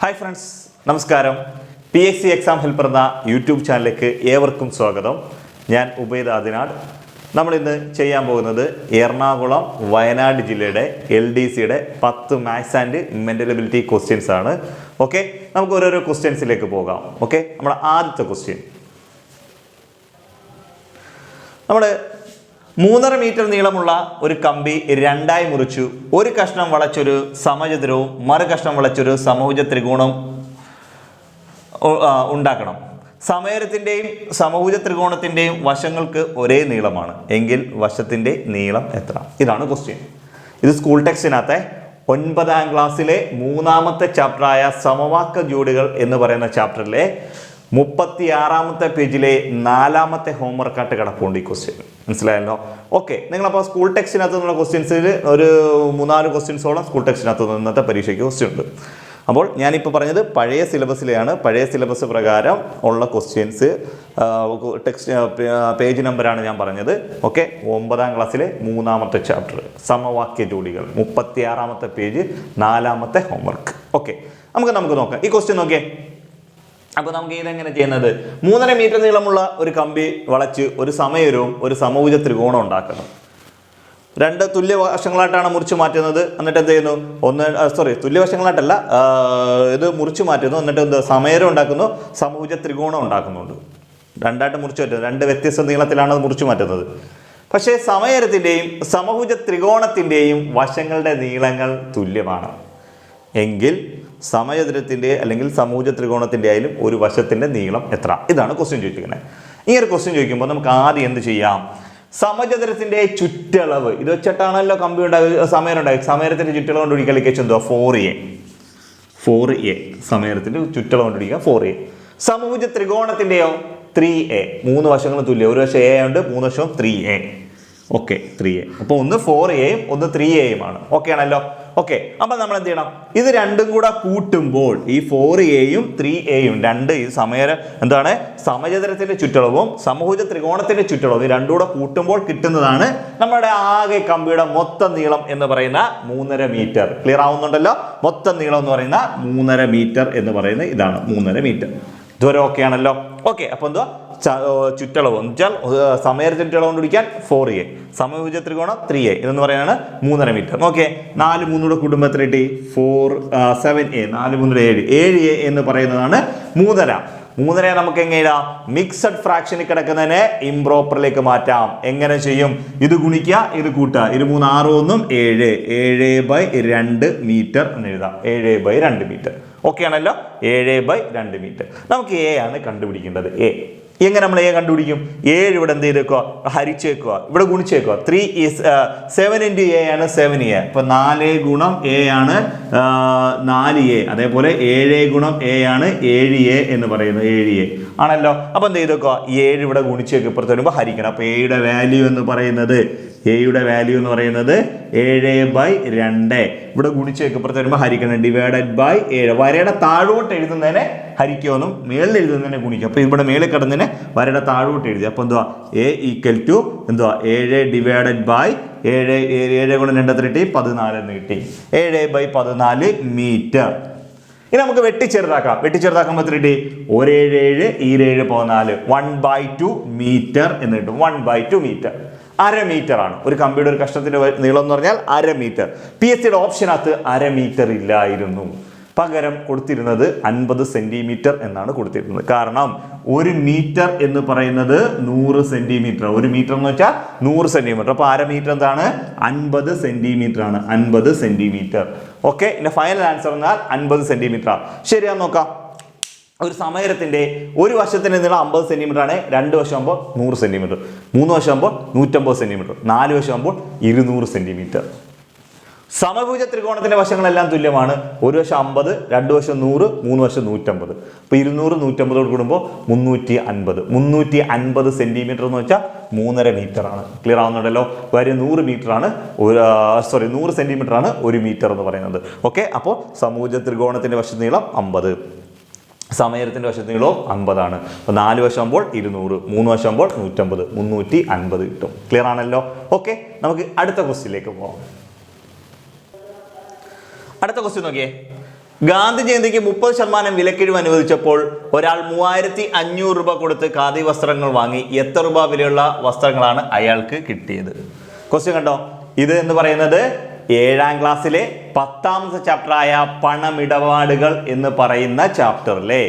Hi friends, നമസ്കാരം. PSC exam helper എന്ന YouTube ചാനലിലേക്ക് ഏവർക്കും സ്വാഗതം. ഞാൻ ഉബൈദ് ആദിനാട്. നമ്മളിന്ന് ചെയ്യാൻ പോകുന്നത് എറണാകുളം വയനാട് ജില്ലയുടെ LDCയുടെ 10 maths and mental ability questions ആണ്. ഓക്കെ, നമുക്ക് ഓരോരോ ക്വസ്റ്റ്യൻസിലേക്ക് പോകാം. ഓക്കെ, നമ്മുടെ ആദ്യത്തെ ക്വസ്റ്റ്യൻ, നമ്മൾ 3.5 മീറ്റർ നീളമുള്ള ഒരു കമ്പി രണ്ടായി മുറിച്ചു ഒരു കഷ്ണം വളച്ചൊരു സമചതുരവും മറു കഷ്ണം വളച്ചൊരു സമഭുജ ത്രികോണം ഉണ്ടാക്കണം. സമചതുരത്തിൻ്റെയും സമഭുജ ത്രികോണത്തിൻ്റെയും വശങ്ങൾക്ക് ഒരേ നീളമാണ് എങ്കിൽ വശത്തിൻ്റെ നീളം എത്ര? ഇതാണ് ക്വസ്റ്റ്യൻ. ഇത് സ്കൂൾ ടെക്സ്റ്റിനകത്തെ 9ാം ക്ലാസ്സിലെ 3ാമത്തെ ചാപ്റ്ററായ സമവാക്യ ജോഡികൾ എന്ന് പറയുന്ന ചാപ്റ്ററിലെ 36ാമത്തെ പേജിലെ 4ാമത്തെ ഹോംവർക്കായിട്ട് കിടപ്പുണ്ട് ഈ ക്വസ്റ്റ്യൻ. മനസ്സിലായല്ലോ? ഓക്കെ, നിങ്ങളപ്പോൾ സ്കൂൾ ടെക്സ്റ്റിനകത്ത് നിന്നുള്ള ക്വസ്റ്റ്യൻസിൽ ഒരു 3-4 ക്വസ്റ്റ്യൻസോളം സ്കൂൾ ടെക്സ്റ്റിനകത്ത് ഇന്നത്തെ പരീക്ഷയ്ക്ക് ക്വസ്റ്റ്യൻ ഉണ്ട്. അപ്പോൾ ഞാനിപ്പോൾ പറഞ്ഞത് പഴയ സിലബസിലെയാണ്. പഴയ സിലബസ് പ്രകാരം ഉള്ള ക്വസ്റ്റ്യൻസ് ടെക്സ്റ്റ് പേജ് നമ്പറാണ് ഞാൻ പറഞ്ഞത്. ഓക്കെ, 9ാം ക്ലാസ്സിലെ 3ാമത്തെ ചാപ്റ്റർ സമവാക്യ ജോഡികൾ, 36ാമത്തെ പേജ്, 4ാമത്തെ ഹോംവർക്ക്. ഓക്കെ, നമുക്ക് നോക്കാം ഈ ക്വസ്റ്റ്യൻ. നോക്കിയേ, അപ്പോൾ നമുക്ക് ഇതെങ്ങനെ ചെയ്യുന്നത്? 3.5 മീറ്റർ നീളമുള്ള ഒരു കമ്പി വളച്ച് ഒരു സമചതുരവും ഒരു സമഭുജ ത്രികോണം ഉണ്ടാക്കണം. 2 തുല്യ വശങ്ങളായിട്ടാണ് മുറിച്ച് മാറ്റുന്നത്. എന്നിട്ട് എന്ത് ചെയ്യുന്നു? തുല്യ വശങ്ങളായിട്ടല്ല, ഇത് മുറിച്ച് മാറ്റുന്നു. എന്നിട്ട് എന്ത് സമചതുരം ഉണ്ടാക്കുന്നു, സമഭുജ ത്രികോണം ഉണ്ടാക്കുന്നുണ്ട്. 2ആയിട്ട് മുറിച്ച് മാറ്റുന്നു. 2 വ്യത്യസ്ത നീളത്തിലാണ് അത് മുറിച്ച് മാറ്റുന്നത്. പക്ഷേ സമചതുരത്തിൻ്റെയും സമഭുജ ത്രികോണത്തിൻ്റെയും വശങ്ങളുടെ നീളങ്ങൾ തുല്യമാണ് എങ്കിൽ സമചതുരത്തിൻ്റെ അല്ലെങ്കിൽ സമഭുജ ത്രികോണത്തിൻ്റെ ആയാലും ഒരു വശത്തിൻ്റെ നീളം എത്ര? ഇതാണ് ക്വസ്റ്റ്യൻ ചോദിക്കുന്നത്. ഈ ഒരു ക്വസ്റ്റ്യൻ ചോദിക്കുമ്പോൾ നമുക്ക് ആദ്യം എന്ത് ചെയ്യാം? സമചതുരത്തിൻ്റെ ചുറ്റളവ് ഇത് വെച്ചിട്ടാണല്ലോ കമ്പി ഉണ്ടാകുക, സമയം ഉണ്ടാകുക. സമചതുരത്തിൻ്റെ ചുറ്റളവ് കൊണ്ടുപിടിക്കാൻ എന്തുവാ? 4a. സമചതുരത്തിൻ്റെ ചുറ്റളവ് കൊണ്ടുപിടിക്കുക 4a. സമഭുജ ത്രികോണത്തിൻ്റെയോ 3a. 3 വശങ്ങളും തുല്യം. ഒരു വശം a ഉണ്ട്, 3 വശവും 3a. Okay, 3a. അപ്പോൾ ഒന്ന് 4aയും ഒന്ന് 3aയും ആണ്. ഓക്കെ ആണല്ലോ? ഓക്കെ, അപ്പം നമ്മൾ എന്ത് ചെയ്യണം? ഇത് രണ്ടും കൂടെ കൂട്ടുമ്പോൾ ഈ 4aയും 3aയും ഈ സമചതുരത്തിന്റെ ചുറ്റളവും സമഭുജ ത്രികോണത്തിന്റെ ചുറ്റളവും ഈ രണ്ടും കൂടെ കൂട്ടുമ്പോൾ കിട്ടുന്നതാണ് നമ്മുടെ ആകെ കമ്പിയുടെ മൊത്തം നീളം എന്ന് പറയുന്ന 3.5 മീറ്റർ. ക്ലിയർ ആവുന്നുണ്ടല്ലോ? മൊത്തം നീളം എന്ന് പറയുന്ന 3.5 മീറ്റർ എന്ന് പറയുന്നത് ഇതാണ് 3.5 മീറ്റർ. ഇതുവരെ ഓക്കെ ആണല്ലോ? ഓക്കെ, അപ്പോൾ എന്തുവാ ചുറ്റളവ് എന്ന് വെച്ചാൽ സമചതുരത്തിന്റെ ചുറ്റളവ് കൊണ്ടുപിടിക്കാൻ 4a, സമഭുജ ത്രികോണം 3a, ഇതെന്ന് പറയുന്നത് 3.5 മീറ്റർ. ഓക്കെ, 4 3 കുടുംബം എത്ര കിട്ടി? 7a. 4 3 7. 7a എന്ന് പറയുന്നതാണ് 3.5. 3.5 നമുക്ക് എങ്ങനെ മിക്സഡ് ഫ്രാക്ഷനിൽ കിടക്കുന്നതിനെ ഇംപ്രോപ്പറിലേക്ക് മാറ്റാം. എങ്ങനെ ചെയ്യും? ഇത് ഗുണിക്കുക, ഇത് കൂട്ടുക. 3 6 1 7. 7/2 മീറ്റർ എന്ന് എഴുതാം. 7/2 മീറ്റർ. ഓക്കെ ആണല്ലോ? 7/2 മീറ്റർ. നമുക്ക് a ആണ് കണ്ടുപിടിക്കേണ്ടത്. എങ്ങനെ നമ്മൾ a കണ്ടുപിടിക്കും? 7 ഇവിടെ എന്ത് ചെയ്തേക്കുക? ഹരിച്ചേക്കുക, ഇവിടെ ഗുണിച്ചേക്കുക. 7 × a ആണ് 7a. അപ്പൊ 4 ഗുണം a ആണ് 4a. അതേപോലെ 7 ഗുണം a ആണ് 7a എന്ന് പറയുന്നത് 7a ആണല്ലോ. അപ്പൊ എന്ത് ചെയ്തേക്കുക? 7 ഇവിടെ ഗുണിച്ചേക്ക് ഇപ്പുറത്ത് വരുമ്പോൾ ഹരിക്കണം. അപ്പൊ എയുടെ വാല്യൂ എന്ന് പറയുന്നത് 7/2. ഇവിടെ ഗുണിച്ചേക്ക് ഇപ്പുറത്ത് വരുമ്പോൾ ഹരിക്കണം. /7. വരയുടെ താഴോട്ട് എഴുതുന്നതിനെ ഹരിക്കുമെന്നും മേളിൽ എഴുതുന്നതിനെ ഗുണിക്കും. അപ്പോൾ ഇവിടെ മേളിൽ കിടന്നതിനെ വരയുടെ താഴോട്ട് എഴുതി. അപ്പോൾ എന്തുവാ? a = എന്തുവാ? 7/7 7 കൊണ്ട് 2 14 എന്ന് കിട്ടി. 7/14 മീറ്റർ. ഇനി നമുക്ക് വെട്ടിച്ചെറുതാക്കാം. വെട്ടിച്ചെറുതാക്കുമ്പോൾ എത്ര കിട്ടി? 177 ഈ 7 14 1/2 മീറ്റർ എന്ന് കിട്ടും. 1/2 മീറ്റർ. 1/2 മീറ്റർ ആണ് ഒരു കമ്പിയുടെ ഒരു കഷ്ണത്തിന്റെ നീളം എന്ന് പറഞ്ഞാൽ 1/2 മീറ്റർ. PSCയുടെ ഓപ്ഷനകത്ത് 1/2 മീറ്റർ ഇല്ലായിരുന്നു. പകരം കൊടുത്തിരുന്നത് 50 സെന്റിമീറ്റർ എന്നാണ് കൊടുത്തിരുന്നത്. കാരണം 1 മീറ്റർ എന്ന് പറയുന്നത് 100 സെന്റിമീറ്റർ. 1 മീറ്റർ എന്ന് വെച്ചാൽ 100 സെന്റിമീറ്റർ. അപ്പോൾ 1/2 മീറ്റർ എന്താണ്? 50 സെന്റിമീറ്റർ ആണ്. 50 സെന്റിമീറ്റർ. ഓക്കെ, ഇതിന്റെ ഫൈനൽ ആൻസർ എന്നാൽ 50 സെന്റിമീറ്റർ ആണ്. ശരിയാന്ന് നോക്കാം. ഒരു സമചതുരത്തിന്റെ ഒരു വശത്തിന്റെ നീളം 50 സെന്റിമീറ്റർ ആണ്. 2 വശമാകുമ്പോൾ 100 സെന്റിമീറ്റർ, 3 വശമാകുമ്പോൾ 150 സെന്റിമീറ്റർ, 4 വശമാകുമ്പോൾ 200 സെന്റിമീറ്റർ. സമഭുജ ത്രികോണത്തിന്റെ വശങ്ങളെല്ലാം തുല്യമാണ്. ഒരു വശം 50, 2 വശം 100, 3 വശം 150. അപ്പോൾ 200 150 കൂടുമ്പോൾ 350. 350 സെന്റിമീറ്റർ എന്ന് വെച്ചാൽ 3.5 മീറ്റർ ആണ്. ക്ലിയർ ആവുന്നുണ്ടല്ലോ? കാര്യം 100 മീറ്റർ ആണ് 100 സെന്റിമീറ്റർ ആണ് 1 മീറ്റർ എന്ന് പറയുന്നത്. ഓക്കെ, അപ്പോൾ സമഭുജ ത്രികോണത്തിന്റെ വശ നീളം 50, സമചതുരത്തിന്റെ വശത്ത് നീളവും 50 ആണ്. അപ്പോൾ 4 വശമാകുമ്പോൾ 200, 3 വശമാകുമ്പോൾ 150, 350 കിട്ടും. ക്ലിയർ ആണല്ലോ? ഓക്കെ, നമുക്ക് അടുത്ത ക്വസ്റ്റ്യനിലേക്ക് പോകാം. അടുത്ത ക്വസ്റ്റ്യൻ നോക്കിയേ. ഗാന്ധി ജയന്തിക്ക് 30% വിലക്കിഴിവ് അനുവദിച്ചപ്പോൾ ഒരാൾ 3500 രൂപ കൊടുത്ത് ഖാദി വസ്ത്രങ്ങൾ വാങ്ങി എത്ര രൂപ വിലയുള്ള വസ്ത്രങ്ങളാണ് അയാൾക്ക് കിട്ടിയത്? ക്വസ്റ്റ്യൻ കണ്ടോ? ഇത് എന്ന് പറയുന്നത് 7ാം ക്ലാസ്സിലെ 10ാമത്തെ ചാപ്റ്ററായ പണമിടപാടുകൾ എന്ന് പറയുന്ന ചാപ്റ്ററിലെ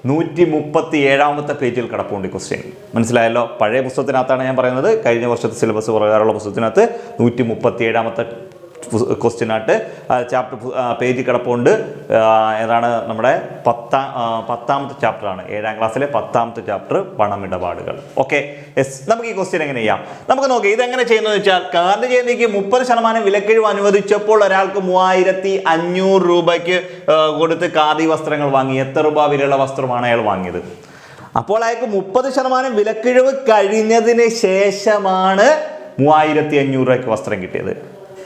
137ാമത്തെ പേജിൽ കിടപ്പുണ്ട് ക്വസ്റ്റ്യൻ. മനസ്സിലായല്ലോ? പഴയ പുസ്തകത്തിനകത്താണ് ഞാൻ പറയുന്നത്. കഴിഞ്ഞ വർഷത്തെ സിലബസ് പ്രകാരമുള്ള പുസ്തകത്തിനകത്ത് 137ാമത്തെ ക്വസ്റ്റ്യൻ ആയിട്ട് ചാപ്റ്റർ പേജ് കിടപ്പുണ്ട്. ഏതാണ്? നമ്മുടെ 10ാമത്തെ ചാപ്റ്ററാണ്. 7ാം ക്ലാസ്സിലെ 10ാമത്തെ ചാപ്റ്റർ പണമിടപാടുകൾ. Okay, yes. നമുക്ക് ഈ ക്വസ്റ്റ്യൻ എങ്ങനെ ചെയ്യാം? നമുക്ക് നോക്കാം ഇതെങ്ങനെ ചെയ്യുന്നത് വെച്ചാൽ, ഗാന്ധി ജയന്തിക്ക് 30% വിലക്കിഴിവ് അനുവദിച്ചപ്പോൾ ഒരാൾക്ക് 3500 രൂപയ്ക്ക് കൊടുത്ത് ഖാദി വസ്ത്രങ്ങൾ വാങ്ങി. എത്ര രൂപ വിലയുള്ള വസ്ത്രമാണ് അയാൾ വാങ്ങിയത്? അപ്പോൾ അയാൾക്ക് 30% വിലക്കിഴിവ് കഴിഞ്ഞതിന് ശേഷമാണ് 3500 രൂപയ്ക്ക് വസ്ത്രം കിട്ടിയത്.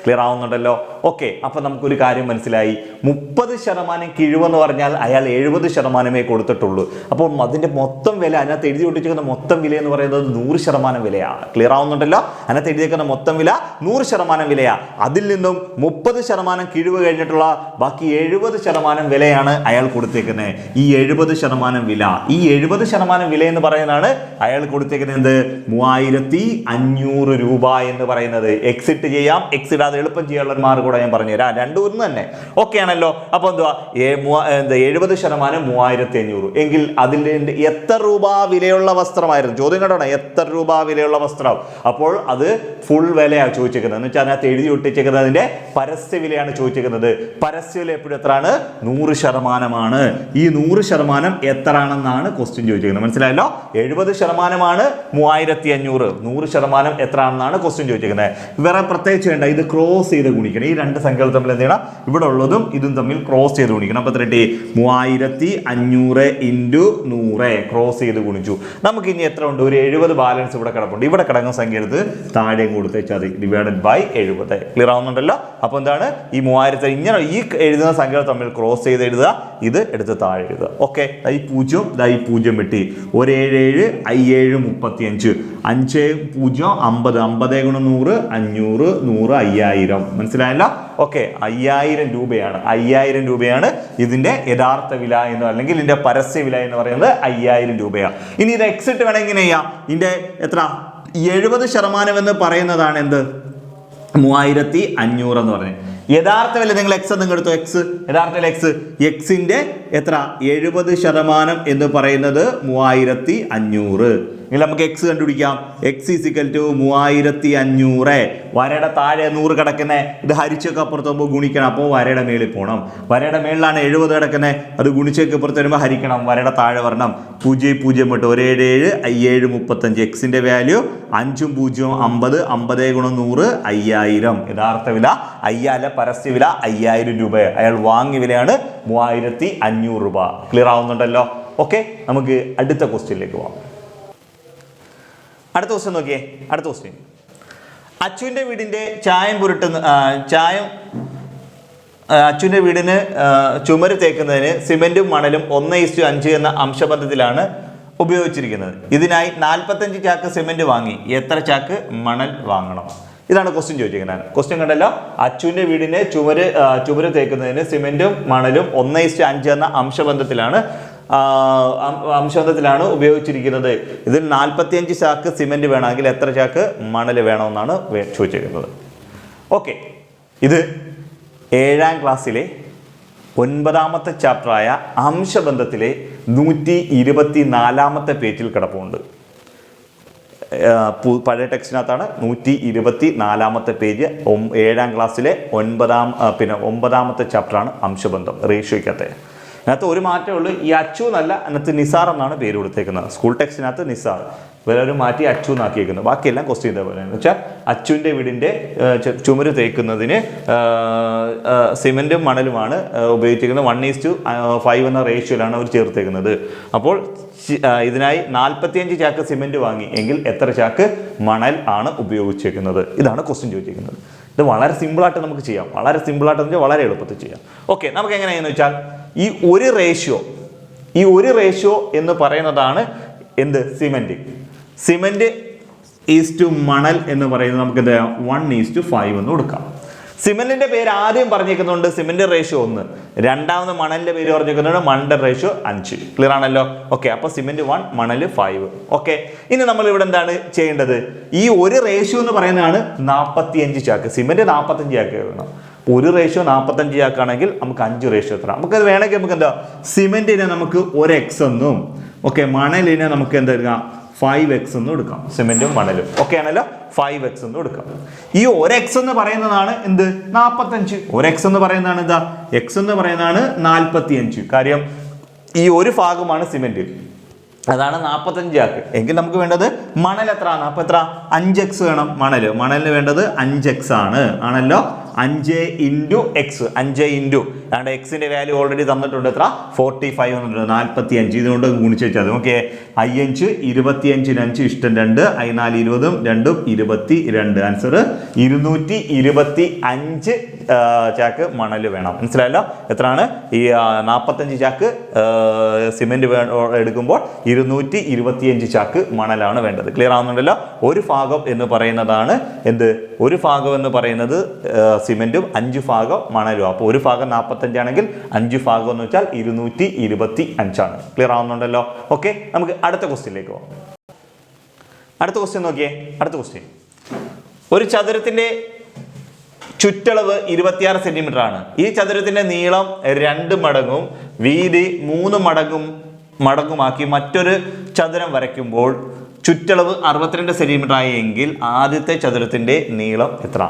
ക്ലിയർ ആവുന്നുണ്ടല്ലോ? ഓക്കെ, അപ്പം നമുക്കൊരു കാര്യം മനസ്സിലായി. 30% കിഴിവെന്ന് പറഞ്ഞാൽ അയാൾ 70% കൊടുത്തിട്ടുള്ളൂ. അപ്പോൾ അതിൻ്റെ മൊത്തം വില, അതിനകത്ത് എഴുതി ഒട്ടിച്ചിരിക്കുന്ന മൊത്തം വില എന്ന് പറയുന്നത് 100% വിലയാണ്. ക്ലിയർ ആവുന്നുണ്ടല്ലോ? അതിനകത്ത് എഴുതിയിരിക്കുന്ന മൊത്തം വില 100% വിലയാണ്. അതിൽ നിന്നും 30% കിഴിവ് കഴിഞ്ഞിട്ടുള്ള ബാക്കി 70% വിലയാണ് അയാൾ കൊടുത്തേക്കുന്നത്. ഈ 70% വില, ഈ 70% വില എന്ന് പറയുന്നതാണ് അയാൾ കൊടുത്തേക്കുന്നത് 3500 രൂപ എന്ന് പറയുന്നത്. എക്സിറ്റ് ചെയ്യാം, എക്സിറ്റ് അത് എളുപ്പം ചെയ്യാനുള്ള ഒരു മാർഗ്ഗം കൂടെ ഞാൻ പറഞ്ഞുതരാം. രണ്ടും ഒന്ന് തന്നെ. ഓക്കെ ആണല്ലോ? അപ്പോൾ എന്തുവാ 70% 3500 എങ്കിൽ അതിൻ്റെ എത്ര രൂപ വിലയുള്ള വസ്ത്രമായിരുന്നു? ചോദ്യം കേട്ടോ, എത്ര രൂപ വിലയുള്ള വസ്ത്രം? അപ്പോൾ അത് ഫുൾ വിലയാണ് ചോദിച്ചിരിക്കുന്നത്. എന്ന് വെച്ചാൽ അതിനകത്ത് എഴുതി ഒട്ടിച്ചിരിക്കുന്നതിൻ്റെ പരസ്യ വിലയാണ് ചോദിച്ചിരിക്കുന്നത്. പരസ്യ വില എപ്പോഴും എത്രയാണ്? 100%. ഈ 100% എത്രയാണെന്നാണ് ക്വസ്റ്റ്യൻ ചോദിച്ചിരിക്കുന്നത്. മനസ്സിലായല്ലോ? 70% 3500. 100% എത്രയാണെന്നാണ് ക്വസ്റ്റ്യൻ ചോദിച്ചിരിക്കുന്നത്. വേറെ പ്രത്യേകിച്ച് വേണ്ട, ഇത് ക്രോസ് ചെയ്ത് ഗുണിക്കണം. ഈ രണ്ട് സംഖ്യകൾ തമ്മിൽ എന്ത് ചെയ്യണം? ഇവിടെ ഉള്ളതും ഇതും തമ്മിൽ ക്രോസ് ചെയ്ത് ഗുണിക്കണം. അപ്പോൾ എത്ര കിട്ടി? 3500 × 100 ക്രോസ് ചെയ്ത് ഗുണിച്ചു. നമുക്ക് ഇനി എത്ര ഉണ്ട്? ഒരു 70 ബാലൻസ് ഇവിടെ കിടപ്പുണ്ട്. ഇവിടെ കിടക്കുന്ന സംഖ്യ എടുത്ത് താഴെയും കൊടുത്തേച്ചാൽ മതി. Divided by 70. ക്ലിയർ ആവുന്നുണ്ടല്ലോ? അപ്പോൾ എന്താണ്? ഈ 3000 ഇങ്ങനെ ഈ എഴുതുന്ന സംഖ്യകൾ തമ്മിൽ ക്രോസ് ചെയ്ത് എഴുതുക. ഇത് എടുത്ത് താഴെ എഴുതുക. ഓക്കെ, ഈ 0 ഈ 0 വെട്ടി. 177 57 35 5 0 50 50 × 100 500 100 5000. മനസ്സിലായല്ലോ? ഓക്കെ, 5000 രൂപയാണ്. 5000 രൂപയാണ് ഇതിന്റെ യഥാർത്ഥ വില എന്ന്, അല്ലെങ്കിൽ ഇതിന്റെ പരസ്യ വില എന്ന് പറയുന്നത് 5000 രൂപയാണ്. ഇനി ഇത് എക്സിറ്റ് വേണം എങ്ങനെ ചെയ്യാം? ഇതിന്റെ എത്ര? 70% എന്ന് പറയുന്നതാണ് എന്ത്? 3500 എന്ന് പറഞ്ഞത്. യഥാർത്ഥ വില നിങ്ങൾ എക്സ് നിങ്ങൾ എടുത്തു. എക്സ് യഥാർത്ഥ വില എക്സിന്റെ എത്ര? 70% എന്ന് പറയുന്നത് 3500. ഇനി നമുക്ക് എക്സ് കണ്ടുപിടിക്കാം. എക്സ് = 3500. വരയുടെ താഴെ 100 കിടക്കുന്നത്. ഇത് ഹരിച്ചൊക്കെ അപ്പുറത്ത് പോകുമ്പോൾ ഗുണിക്കണം. അപ്പോൾ വരയുടെ മേളിൽ പോകണം. വരയുടെ മേളിലാണ് 70 കിടക്കുന്നത്. അത് ഗുണിച്ചൊക്കെ അപ്പുറത്ത് വരുമ്പോൾ ഹരിക്കണം. വരയുടെ താഴെ വരണം. 0 0 വിട്ട് 177 57 35. എക്സിന്റെ വാല്യൂ 5 0 50 50 × 100 5000. യഥാർത്ഥ വില 5000, പരസ്യ വില 5000 രൂപ. അയാൾ വാങ്ങിയ വിലയാണ് 3500 രൂപ. ക്ലിയർ ആവുന്നുണ്ടല്ലോ? ഓക്കെ, നമുക്ക് അടുത്ത ക്വസ്റ്റ്യനിലേക്ക് പോകാം. അടുത്ത ക്വസ്റ്റ്യൻ നോക്കിയേ. അടുത്ത ക്വസ്റ്റ്യൻ, അച്ചുവിൻ്റെ വീടിൻ്റെ അച്ചുവിൻ്റെ വീടിന് ചുമര് തേക്കുന്നതിന് സിമെന്റും മണലും 1:5 എന്ന അംശബന്ധത്തിലാണ് ഉപയോഗിച്ചിരിക്കുന്നത്. ഇതിനായി 45 ചാക്ക് സിമെന്റ് വാങ്ങി. എത്ര ചാക്ക് മണൽ വാങ്ങണം? ഇതാണ് ക്വസ്റ്റ്യൻ ചോദിച്ചിരിക്കുന്നത്. ക്വസ്റ്റ്യൻ കണ്ടല്ലോ? അച്ചുവിൻ്റെ വീടിന് ചുമര് തേക്കുന്നതിന് സിമെന്റും മണലും 1:5 എന്ന അംശബന്ധത്തിലാണ് ഉപയോഗിച്ചിരിക്കുന്നത്. ഇതിൽ 45 ചാക്ക് സിമെന്റ് വേണമെങ്കിൽ എത്ര ചാക്ക് മണൽ വേണമെന്നാണ് ചോദിച്ചിരിക്കുന്നത്. ഓക്കെ, ഇത് 7ാം ക്ലാസ്സിലെ 9ാമത്തെ ചാപ്റ്ററായ അംശബന്ധത്തിലെ 124ാമത്തെ പേജിൽ കിടപ്പുണ്ട്. പഴയ ടെക്സ്റ്റിനകത്താണ്. 124ാമത്തെ പേജ്. 7ാം ക്ലാസ്സിലെ 9ാമത്തെ ചാപ്റ്ററാണ് അംശബന്ധം. റേഷ്യോയ്ക്കകത്തെ അതിനകത്ത് ഒരു മാറ്റമേ ഉള്ളൂ. ഈ അച്ചു എന്നല്ല, അതിനകത്ത് നിസാർ എന്നാണ് പേര് കൊടുത്തേക്കുന്നത്. സ്കൂൾ ടെക്സ്റ്റിനകത്ത് നിസാർ, വേറെ ഒരു മാറ്റി അച്ചു എന്നാക്കിയേക്കുന്നത്. ബാക്കിയെല്ലാം ക്വസ്റ്റ്യൻ ഇതേപോലെ എന്ന് വെച്ചാൽ അച്ചുവിൻ്റെ വീടിൻ്റെ ചുമര് തേക്കുന്നതിന് സിമെൻറ്റും മണലുമാണ് ഉപയോഗിച്ചിരിക്കുന്നത്. 1:5 എന്ന റേഷ്യോയിലാണ് അവർ ചേർത്തേക്കുന്നത്. അപ്പോൾ ഇതിനായി 45 ചാക്ക് സിമെൻറ്റ് വാങ്ങി എങ്കിൽ എത്ര ചാക്ക് മണൽ ആണ് ഉപയോഗിച്ചേക്കുന്നത്? ഇതാണ് ക്വസ്റ്റ്യൻ ചോദിച്ചിരിക്കുന്നത്. ഇത് വളരെ സിമ്പിളായിട്ട് നമുക്ക് ചെയ്യാം. വളരെ സിമ്പിളായിട്ട് വെച്ചാൽ വളരെ എളുപ്പത്തിൽ ചെയ്യാം. ഓക്കെ, നമുക്ക് എങ്ങനെയാണെന്ന് വെച്ചാൽ ഈ ഒരു റേഷ്യോ എന്ന് പറയുന്നതാണ് എന്ത്? സിമെന്റ് ഈസ് ടു മണൽ എന്ന് പറയുന്നത് നമുക്ക് എന്ത് 1:5 എന്ന് കൊടുക്കാം. സിമെന്റിന്റെ പേര് ആദ്യം പറഞ്ഞേക്കുന്നുണ്ട് സിമെന്റ് റേഷ്യോ 1, രണ്ടാമത് മണലിന്റെ പേര് പറഞ്ഞേക്കുന്നുണ്ട് മണലിന്റെ റേഷ്യോ 5. ക്ലിയർ ആണല്ലോ? ഓക്കെ, അപ്പൊ സിമെന്റ് 1, മണല് 5. ഓക്കെ, ഇനി നമ്മൾ ഇവിടെ എന്താണ് ചെയ്യേണ്ടത്? ഈ ഒരു റേഷ്യോ എന്ന് പറയുന്നതാണ് 45 ചാക്ക്. സിമെന്റ് 45 ചാക്ക് വേണം. ഒരു റേഷ്യോ 45 ചാക്കാണെങ്കിൽ നമുക്ക് 5 റേഷ്യോ എത്ര? നമുക്കത് വേണമെങ്കിൽ നമുക്ക് എന്താ, സിമെന്റിനെ നമുക്ക് 1x എന്നും, ഓക്കെ, മണലിനെ നമുക്ക് എന്താ എടുക്കാം, 5x എന്നും എടുക്കാം. സിമെന്റും മണലും ഓക്കെ ആണല്ലോ, 5x എന്നും എടുക്കാം. ഈ 1x എന്ന് പറയുന്നതാണ് എന്ത്, 45. 1x എന്ന് പറയുന്നതാണ് എന്താ, x എന്ന് പറയുന്നതാണ് 45. കാര്യം ഈ ഒരു ഭാഗമാണ് സിമെന്റ്, അതാണ് 45 ചാക്ക്. എങ്കിൽ നമുക്ക് വേണ്ടത് മണൽ എത്ര? അപ്പൊ എത്ര? 5x വേണം. മണലിന് വേണ്ടത് 5x ആണല്ലോ. 5 × x, 5 ഇൻറ്റു അതാണ്ട് എക്സിന്റെ വാല്യൂ ഓൾറെഡി തന്നിട്ടുണ്ട്. എത്ര? 45 വന്നിട്ടുണ്ട്. 45 ഇതുകൊണ്ട് ഗുണിച്ച് വെച്ചാൽ ഓക്കെ. 5 25 5 ഇഷ്ടം 2, 4 20 2 22. ആൻസർ 225 ചാക്ക് മണൽ വേണം. മനസ്സിലായല്ലോ? എത്രയാണ്? ഈ 45 ചാക്ക് സിമെന്റ് എടുക്കുമ്പോൾ 225 ചാക്ക് മണലാണ് വേണ്ടത്. ക്ലിയർ ആവുന്നുണ്ടല്ലോ? ഒരു ഭാഗം എന്ന് പറയുന്നതാണ് എന്ത്, ഒരു ഭാഗം എന്ന് പറയുന്നത് സിമെന്റും 5 ഭാഗം മണലും. അപ്പോൾ ഒരു ഭാഗം 45 ആണെങ്കിൽ 5 ഭാഗം എന്ന് വെച്ചാൽ 225 ആണ്. ക്ലിയർ ആവുന്നുണ്ടല്ലോ? ഓക്കെ, നമുക്ക് അടുത്ത ക്വസ്റ്റ്യനിലേക്ക് പോകാം. അടുത്ത ക്വസ്റ്റ്യൻ നോക്കിയേ. അടുത്ത ക്വസ്റ്റ്യൻ, ഒരു ചതുരത്തിന്റെ ചുറ്റളവ് 26 സെന്റിമീറ്റർ ആണ്. ഈ ചതുരത്തിന്റെ നീളം 2 മടങ്ങും വീതി 3 മടങ്ങുമാക്കി മറ്റൊരു ചതുരം വരയ്ക്കുമ്പോൾ ചുറ്റളവ് 62 സെന്റിമീറ്റർ ആയെങ്കിൽ ആദ്യത്തെ ചതുരത്തിന്റെ നീളം എത്ര?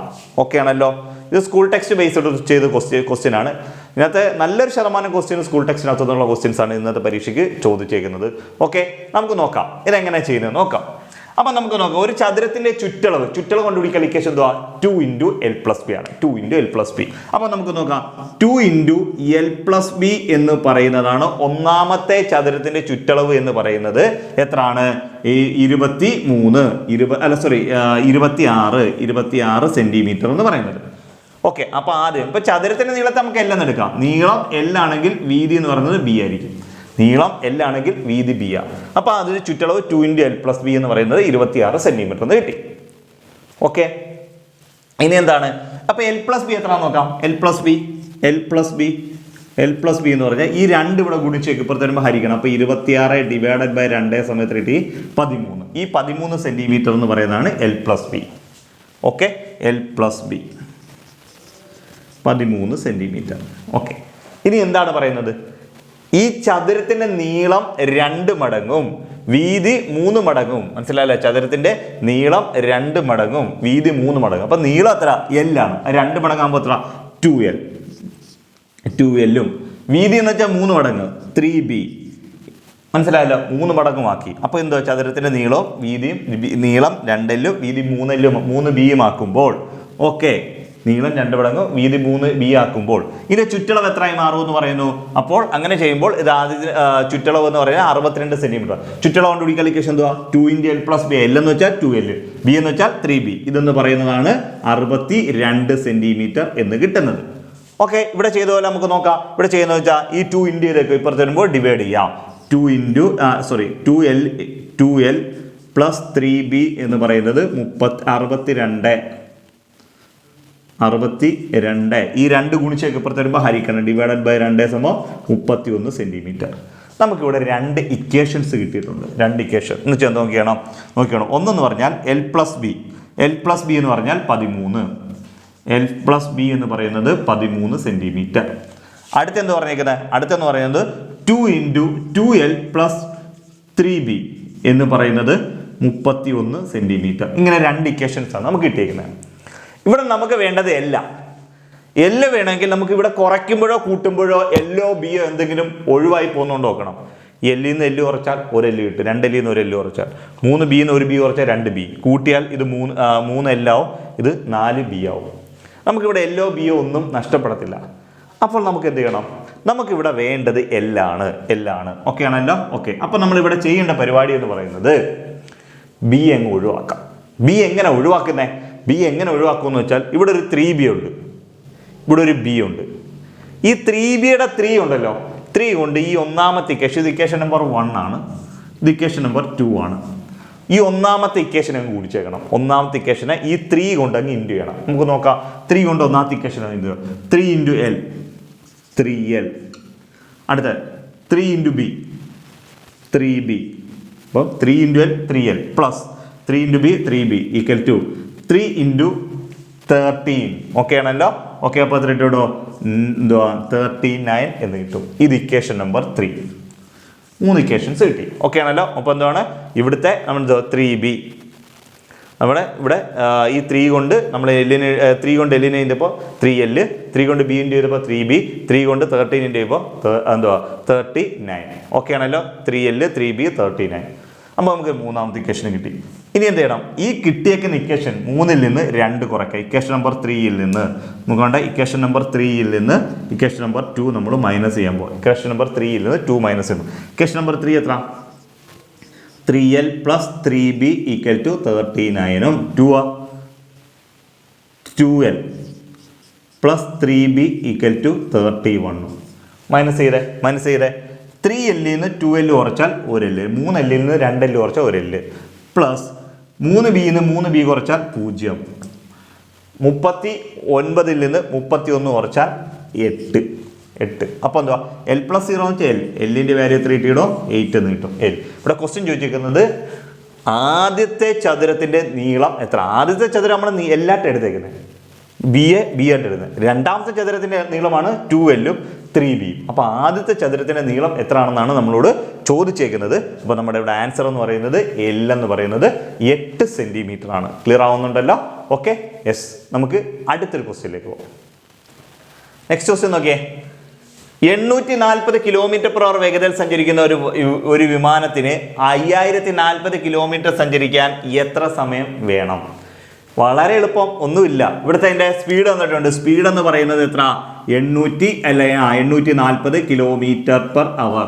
ഓക്കെ ആണല്ലോ? ഇത് സ്കൂൾ ടെക്സ്റ്റ് ബേസ്ഡ് ചെയ്ത ക്വസ്റ്റ്യൻ ആണ്. ഇതിനകത്ത് നല്ലൊരു ശതമാനം ക്വസ്റ്റ്യൻ സ്കൂൾ ടെക്സ്റ്റിനകത്തു നിന്നുള്ള ക്വസ്റ്റ്യൻസ് ആണ് ഇന്നത്തെ പരീക്ഷയ്ക്ക് ചോദിച്ചേക്കുന്നത്. ഓക്കെ, നമുക്ക് നോക്കാം ഇതെങ്ങനെ ചെയ്യുന്നത് നോക്കാം. അപ്പൊ നമുക്ക് നോക്കാം, ഒരു ചതുരത്തിന്റെ ചുറ്റളവ് കണ്ടുപിടിക്കാൻ ഇക്വേഷൻ എന്തുവാ? 2 × L + B ആണ്. 2 × L + B. അപ്പൊ നമുക്ക് നോക്കാം, 2 × L + B എന്ന് പറയുന്നതാണ് ഒന്നാമത്തെ ചതുരത്തിന്റെ ചുറ്റളവ് എന്ന് പറയുന്നത്. എത്രയാണ്? 26 സെന്റിമീറ്റർ എന്ന് പറയുന്നത്. ഓക്കെ, അപ്പൊ ആദ്യം ഇപ്പൊ ചതുരത്തിന്റെ നീളത്തെ നമുക്ക് L എന്ന് എടുക്കാം. നീളം L ആണെങ്കിൽ വീതി എന്ന് പറയുന്നത് B ആയിരിക്കും. നീളം L ആണെങ്കിൽ വീതി B ആണ്. അപ്പൊ അതിന് ചുറ്റളവ് 2 × L + B എന്ന് പറയുന്നത് 26 സെന്റിമീറ്റർ എന്ന് കിട്ടി. ഓക്കെ, ഇനി എന്താണ്? അപ്പൊ L + B എത്ര നോക്കാം. L + B എന്ന് പറഞ്ഞാൽ ഈ 2 ഇവിടെ ഗുണിച്ചേക്ക് ഇപ്പുറത്ത് വരുമ്പോൾ ഹരിക്കണം. അപ്പൊ 26 / 2 സമയത്ത് കിട്ടി 13. ഈ 13 സെന്റിമീറ്റർ എന്ന് പറയുന്നതാണ് L + B. Okay, L + B 13 centimetre. Okay, ഇനി എന്താണ് പറയുന്നത്? ഈ ചതുരത്തിന്റെ നീളം 2 മടങ്ങും വീതി 3 മടങ്ങും. മനസ്സിലായല്ലോ? ചതുരത്തിന്റെ നീളം 2 മടങ്ങും വീതി 3 മടങ്ങും. അപ്പൊ നീളം എത്ര? L ആണ്. 2 മടങ്ങാകുമ്പോൾ എത്ര? 2L. 2L-ഉം വീതി എന്ന് വെച്ചാൽ 3 മടങ്ങ് 3B. മനസ്സിലായല്ലോ? 3 മടങ്ങുമാക്കി. അപ്പൊ എന്തോ ചതുരത്തിന്റെ നീളവും വീതിയും, നീളം 2L-ഉം വീതി 3L-ഉം 3B-യും ആക്കുമ്പോൾ ഓക്കെ, നീളം 2 മടങ്ങ് വീതി 3B ആക്കുമ്പോൾ ഇതിന്റെ ചുറ്റളവ് എത്രയായി മാറും എന്ന് പറയുന്നു. അപ്പോൾ അങ്ങനെ ചെയ്യുമ്പോൾ ഇത് ആദ്യ ചുറ്റളവ് എന്ന് പറയുന്നത് 62 സെന്റിമീറ്റർ. ചുറ്റളവ് കണ്ടുപിടിക്കാൻ ഇക്വേഷൻ എന്തുവാ? 2 × L + B. L എന്ന് വെച്ചാൽ 2L, B എന്ന് വെച്ചാൽ 3B. ഇതെന്ന് പറയുന്നതാണ് 62 സെന്റിമീറ്റർ എന്ന് കിട്ടുന്നത്. ഓക്കെ, ഇവിടെ ചെയ്ത പോലെ നമുക്ക് നോക്കാം. ഇവിടെ ചെയ്യുന്നത് വെച്ചാൽ ഈ 2 × ഇതിലേക്ക് ഇപ്പുറത്ത് വരുമ്പോൾ ഡിവൈഡ് ചെയ്യാം. 2L + 3B എന്ന് പറയുന്നത് 62. ഈ 2 ഗുണിച്ചേക്ക് ഇപ്പുറത്ത് വരുമ്പോൾ ഹരിക്കണം. ÷ 2 = 31 സെന്റിമീറ്റർ. നമുക്കിവിടെ 2 ഇക്വേഷൻസ് കിട്ടിയിട്ടുണ്ട്. 2 ഇക്വേഷൻ എന്ന് വെച്ചാൽ നോക്കണം. ഒന്നെന്ന് പറഞ്ഞാൽ L + B എന്ന് പറഞ്ഞാൽ 13. L + B എന്ന് പറയുന്നത് 13 സെന്റിമീറ്റർ. അടുത്തെന്ന് പറയുന്നത് 2 × 2L + 3B എന്ന് പറയുന്നത് 31 സെന്റിമീറ്റർ. ഇങ്ങനെ 2 ഇക്വേഷൻസ് ആണ് നമുക്ക് കിട്ടിയിരിക്കുന്നത്. ഇവിടെ നമുക്ക് വേണ്ടത് L വേണമെങ്കിൽ നമുക്ക് ഇവിടെ കുറയ്ക്കുമ്പോഴോ കൂട്ടുമ്പോഴോ L-ഓ B-ഓ എന്തെങ്കിലും ഒഴിവായി പോകുന്നുണ്ടോ നോക്കണം. L-ൽ നിന്ന് L കുറച്ചാൽ 1 L കിട്ടും. 2 L-ൽ നിന്ന് 1 L കുറച്ചാൽ 3 B-ൽ നിന്ന് 1 B കുറച്ചാൽ 2 B. കൂട്ടിയാൽ ഇത് 3 L ആവും, ഇത് 4 B ആവും. നമുക്കിവിടെ L-ഓ B-ഓ ഒന്നും നഷ്ടപ്പെടത്തില്ല. അപ്പോൾ നമുക്ക് എന്ത് ചെയ്യണം? നമുക്കിവിടെ വേണ്ടത് L ആണ്. ഓക്കെ ആണല്ലോ? ഓക്കെ, അപ്പോൾ നമ്മളിവിടെ ചെയ്യേണ്ട പരിപാടി എന്ന് പറയുന്നത് B അങ്ങ് ഒഴിവാക്കാം. B എങ്ങനെ ഒഴിവാക്കുന്നത്? B എങ്ങനെ ഒഴിവാക്കുമെന്ന് വെച്ചാൽ ഇവിടെ ഒരു 3B ഉണ്ട്, ഇവിടെ ഒരു B ഉണ്ട്. ഈ 3Bയുടെ 3 ഉണ്ടല്ലോ, 3 കൊണ്ട് ഈ ഒന്നാമത്തെ ഇക്വേഷൻ, ഇത് ഇക്വേഷൻ നമ്പർ 1 ആണ്, ഇത് ഇക്വേഷൻ നമ്പർ 2 ആണ്. ഈ ഒന്നാമത്തെ ഇക്വേഷൻ അങ്ങ് ഗുണിച്ചേക്കണം. ഒന്നാമത്തെ ഇക്വേഷനെ ഈ 3 കൊണ്ട് അങ്ങ് ഇൻറ്റു ചെയ്യണം. നമുക്ക് നോക്കാം. 3 കൊണ്ട് ഒന്നാമത്തെ equation into 3 into L 3L. അടുത്ത 3 ഇൻറ്റു ബി 3B. അപ്പം 3 into L 3L plus 3 into B 3B equal to 3 into 13. Okay ആണല്ലോ. ഓക്കെ, അപ്പോൾ എത്ര ഇട്ടോ എന്തുവാ 39 എന്ന് കിട്ടും. ഇത് ഇക്വേഷൻ നമ്പർ 3. 3 ഇക്വേഷൻസ് കിട്ടി. ഓക്കെ ആണല്ലോ. അപ്പോൾ എന്താണ് ഇവിടുത്തെ നമ്മൾ 3B നമ്മുടെ ഇവിടെ ഈ 3 കൊണ്ട് നമ്മൾ എല്ലിന് 3 കൊണ്ട് എല്ലിന് ചെയ്തപ്പോൾ 3L, 3 കൊണ്ട് ബി ഇൻറ്റു ചെയ്തപ്പോൾ 3B, 3 കൊണ്ട് 13 ഇൻറ്റു ചെയ്തപ്പോൾ എന്തുവാ 39. ഓക്കെ ആണല്ലോ. 3L 3B 39. അപ്പോൾ നമുക്ക് മൂന്നാമത്തെ ഇക്വേഷൻ കിട്ടി. ഇനി എന്ത് ചെയ്യണം? ഈ കിട്ടിയേക്കുന്ന ഇക്വേഷൻ 3ൽ നിന്ന് 2 കുറയ്ക്കുക. ഇക്വേഷൻ നമ്പർ 3ൽ നിന്ന് നമുക്ക് വേണ്ട ഇക്വേഷൻ നമ്പർ 3ൽ നിന്ന് ഇക്വേഷൻ നമ്പർ 2 നമ്മൾ മൈനസ് ചെയ്യാൻ പോകും. ഇക്വേഷൻ നമ്പർ 3ൽ നിന്ന് 2 മൈനസ് ചെയ്യുന്നു. ഇക്വേഷൻ നമ്പർ 3 എത്ര? 3L plus 3B equal to 39 2L plus 3B equal to 31. Minus ചെയ്തേ 3L നിന്ന് 2L കുറച്ചാൽ 1L, 3L നിന്ന് 2L കുറച്ചാൽ 1L പ്ലസ് 3B നിന്ന് 3B കുറച്ചാൽ 0, 39 നിന്ന് 31 കുറച്ചാൽ 8. അപ്പോൾ എന്തുവാ L പ്ലസ് 0 എന്ന് വെച്ചാൽ എല്ലിൻ്റെ വാല്യൂ എത്ര കിട്ടിയിടോ 8 എന്ന് കിട്ടും. എൽ ഇവിടെ ക്വസ്റ്റ്യൻ ചോദിച്ചിരിക്കുന്നത് ആദ്യത്തെ ചതുരത്തിൻ്റെ നീളം എത്ര? ആദ്യത്തെ ചതുരം നമ്മൾ എല്ലാട്ടും എടുത്തേക്കുന്നത് ബി ആയിട്ട് എടുക്കുന്നത്. രണ്ടാമത്തെ ചതുരത്തിൻ്റെ നീളമാണ് 2L 3B. അപ്പോൾ ആദ്യത്തെ ചതുരത്തിൻ്റെ നീളം എത്ര ആണെന്നാണ് നമ്മളോട് ചോദിച്ചേക്കുന്നത്. അപ്പോൾ നമ്മുടെ ഇവിടെ ആൻസർ എന്ന് പറയുന്നത് L എന്ന് പറയുന്നത് 8 സെൻറ്റിമീറ്റർ ആണ്. ക്ലിയർ ആവുന്നുണ്ടല്ലോ? Okay, yes. നമുക്ക് അടുത്തൊരു ക്വസ്റ്റ്യനിലേക്ക് പോകാം. നെക്സ്റ്റ് ക്വസ്റ്റ്യൻ നോക്കിയേ. 840 km/h വേഗതയിൽ സഞ്ചരിക്കുന്ന ഒരു വിമാനത്തിന് 5040 കിലോമീറ്റർ സഞ്ചരിക്കാൻ എത്ര സമയം വേണം? വളരെ എളുപ്പം, ഒന്നുമില്ല. ഇവിടുത്തെ അതിൻ്റെ സ്പീഡ് തന്നിട്ടുണ്ട്. സ്പീഡ് എന്ന് പറയുന്നത് എത്ര? 840 km/h.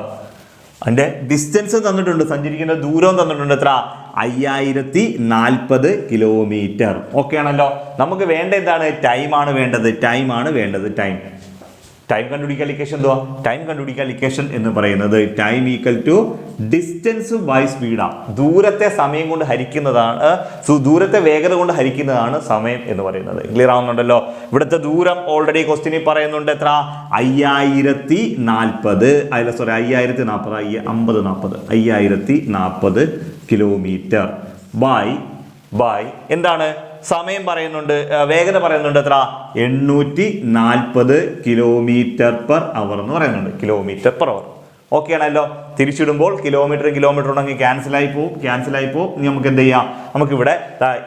അതിൻ്റെ ഡിസ്റ്റൻസ് തന്നിട്ടുണ്ട്, സഞ്ചരിക്കുന്ന ദൂരവും തന്നിട്ടുണ്ട്. എത്ര? 5040 കിലോമീറ്റർ. ഓക്കെ ആണല്ലോ. നമുക്ക് വേണ്ട എന്താണ്? ടൈമാണ് വേണ്ടത്. ടൈം കണ്ടുപിടിക്കാൻ ഇക്വേഷൻ എന്തുവാ? ടൈം കണ്ടുപിടിക്കാൻ ഇക്വേഷൻ എന്ന് പറയുന്നത് time equal to distance by സ്പീഡാണ്. ദൂരത്തെ സമയം കൊണ്ട് ഹരിക്കുന്നതാണ്, ദൂരത്തെ വേഗത കൊണ്ട് ഹരിക്കുന്നതാണ് സമയം എന്ന് പറയുന്നത്. ക്ലിയർ ആവുന്നുണ്ടല്ലോ? ഇവിടുത്തെ ദൂരം ഓൾറെഡി ക്വസ്റ്റ്യനിൽ പറയുന്നുണ്ട്. എത്ര? 5040 കിലോമീറ്റർ ബൈ എന്താണ് സമയം പറയുന്നുണ്ട്, വേഗത പറയുന്നുണ്ട്. എത്ര? 840 km/h എന്ന് പറയുന്നുണ്ട്. km/h. ഓക്കെ ആണല്ലോ. തിരിച്ചിടുമ്പോൾ കിലോമീറ്റർ ഉണ്ടെങ്കിൽ ക്യാൻസലായി പോകും. ഇനി നമുക്ക് എന്ത് ചെയ്യാം? നമുക്കിവിടെ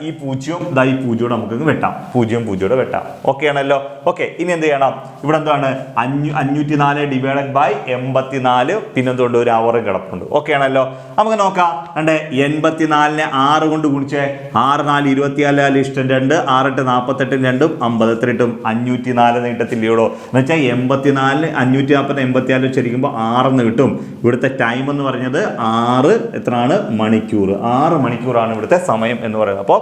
ഈ 0 ഈ 0 നമുക്ക് വെട്ടാം. 0 വെട്ടാം. ഓക്കെ ആണല്ലോ. ഓക്കെ, ഇനി എന്ത് ചെയ്യണം? ഇവിടെ എന്താണ്? 504 ഡിവൈഡഡ് ബൈ 84, പിന്നെ എന്തുകൊണ്ട് ഒരു അവർ കിടപ്പുണ്ട്. ഓക്കെ ആണല്ലോ. നമുക്ക് നോക്കാം. 84നെ 6 കൊണ്ട് ഗുണിച്ചേ. 6 4 24 ഇഷ്ടം 2, 6 8 48 2 50 എത്ര കിട്ടും? 504 നീട്ടത്തില്ലയോടോ എന്ന് വെച്ചാൽ 84 540 84 ശരിക്കുമ്പോൾ 6 എന്ന് കിട്ടും. ഇവിടുത്തെ ടൈം എന്ന് പറഞ്ഞത് 6 എത്രയാണ്? മണിക്കൂർ. 6 മണിക്കൂറാണ് ഇവിടുത്തെ സമയം എന്ന് പറയുന്നത്. അപ്പോൾ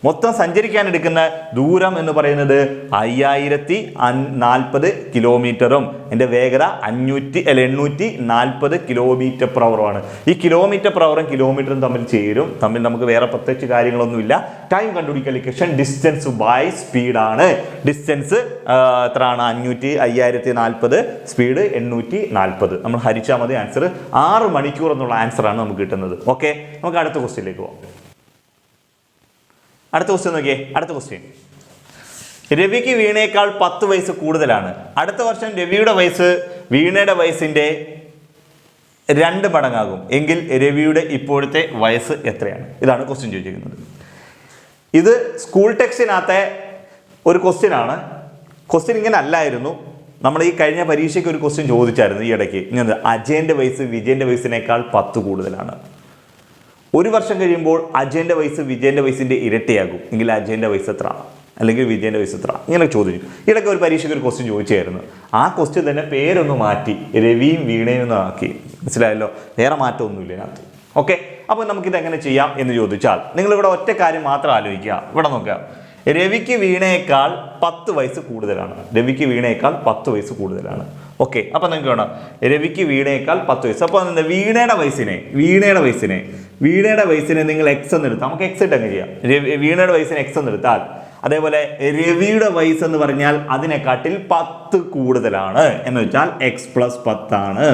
മൊത്തം സഞ്ചരിക്കാൻ എടുക്കുന്ന ദൂരം എന്ന് പറയുന്നത് 5040 കിലോമീറ്ററും എൻ്റെ വേഗത 840 km/h. ഈ km/h കിലോമീറ്ററും തമ്മിൽ ചേരും. നമുക്ക് വേറെ പ്രത്യേകിച്ച് കാര്യങ്ങളൊന്നുമില്ല. ടൈം കണ്ടുപിടിക്കൽ ഇക്വേഷൻ ഡിസ്റ്റൻസ് ബൈ സ്പീഡാണ്. ഡിസ്റ്റൻസ് എത്രയാണ്? 5040, സ്പീഡ് 840. നമ്മൾ ഹരിച്ചാൽ മതി. ആൻസർ 6 മണിക്കൂർ എന്നുള്ള ആൻസറാണ് നമുക്ക് കിട്ടുന്നത്. ഓക്കെ, നമുക്ക് അടുത്ത ക്വസ്റ്റ്യനിലേക്ക് പോകാം. അടുത്ത ക്വസ്റ്റ്യൻ നോക്കിയേ. അടുത്ത ക്വസ്റ്റ്യൻ. രവിക്ക് വീണയേക്കാൾ 10 വയസ്സ് കൂടുതലാണ്. അടുത്ത വർഷം രവിയുടെ വയസ്സ് വീണയുടെ വയസ്സിൻ്റെ 2 മടങ്ങാകും എങ്കിൽ രവിയുടെ ഇപ്പോഴത്തെ വയസ്സ് എത്രയാണ്? ഇതാണ് ക്വസ്റ്റ്യൻ ചോദിച്ചിരിക്കുന്നത്. ഇത് സ്കൂൾ ടെക്സ്റ്റിനകത്തെ ഒരു ക്വസ്റ്റ്യൻ ആണ്. ക്വസ്റ്റ്യൻ ഇങ്ങനെ അല്ലായിരുന്നു. നമ്മൾ ഈ കഴിഞ്ഞ പരീക്ഷയ്ക്ക് ഒരു ക്വസ്റ്റ്യൻ ചോദിച്ചായിരുന്നു ഈ ഇടയ്ക്ക്. ഇങ്ങനെ അജയൻ്റെ വയസ്സ് വിജയൻ്റെ വയസ്സിനേക്കാൾ 10 കൂടുതലാണ്. ഒരു വർഷം കഴിയുമ്പോൾ അജയൻ്റെ വയസ്സ് വിജയൻ്റെ വയസ്സിൻ്റെ ഇരട്ടിയാകും എങ്കിൽ അജയൻ്റെ വയസ്സ് എത്ര? അല്ലെങ്കിൽ വിജയൻ്റെ വയസ്സ് എത്ര? ഇങ്ങനെ ചോദിച്ചു. ഇടയ്ക്ക് ഒരു പരീക്ഷയ്ക്ക് ഒരു ക്വസ്റ്റ്യൻ ചോദിച്ചായിരുന്നു. ആ ക്വസ്റ്റ്യൻ തന്നെ പേരൊന്ന് മാറ്റി രവിയും വീണയും ഒന്ന് ആക്കി. മനസ്സിലായല്ലോ? വേറെ മാറ്റമൊന്നുമില്ല ഇതിനകത്ത്. ഓക്കെ, അപ്പോൾ നമുക്കിത് എങ്ങനെ ചെയ്യാം എന്ന് ചോദിച്ചാൽ നിങ്ങളിവിടെ ഒറ്റ കാര്യം മാത്രം ആലോചിക്കുക. ഇവിടെ നോക്കുക. രവിക്ക് വീണയേക്കാൾ 10 വയസ്സ് കൂടുതലാണ്. ഓക്കെ, അപ്പം നിങ്ങൾക്ക് വേണം രവിക്ക് വീണയേക്കാൾ 10 വയസ്സ്. അപ്പോൾ എന്താ വീണയുടെ വയസ്സിനെ നിങ്ങൾ എക്സ് എന്ന് എടുത്താൽ നമുക്ക് എക്സ് ഇട്ടങ്ങ് ചെയ്യാം. വീണയുടെ വയസ്സിനെ എക്സ് എന്ന് എടുത്താൽ അതേപോലെ രവിയുടെ വയസ്സ് എന്ന് പറഞ്ഞാൽ അതിനെക്കാട്ടിൽ 10 കൂടുതലാണ് എന്ന് വെച്ചാൽ എക്സ് പ്ലസ് 10 ആണ്.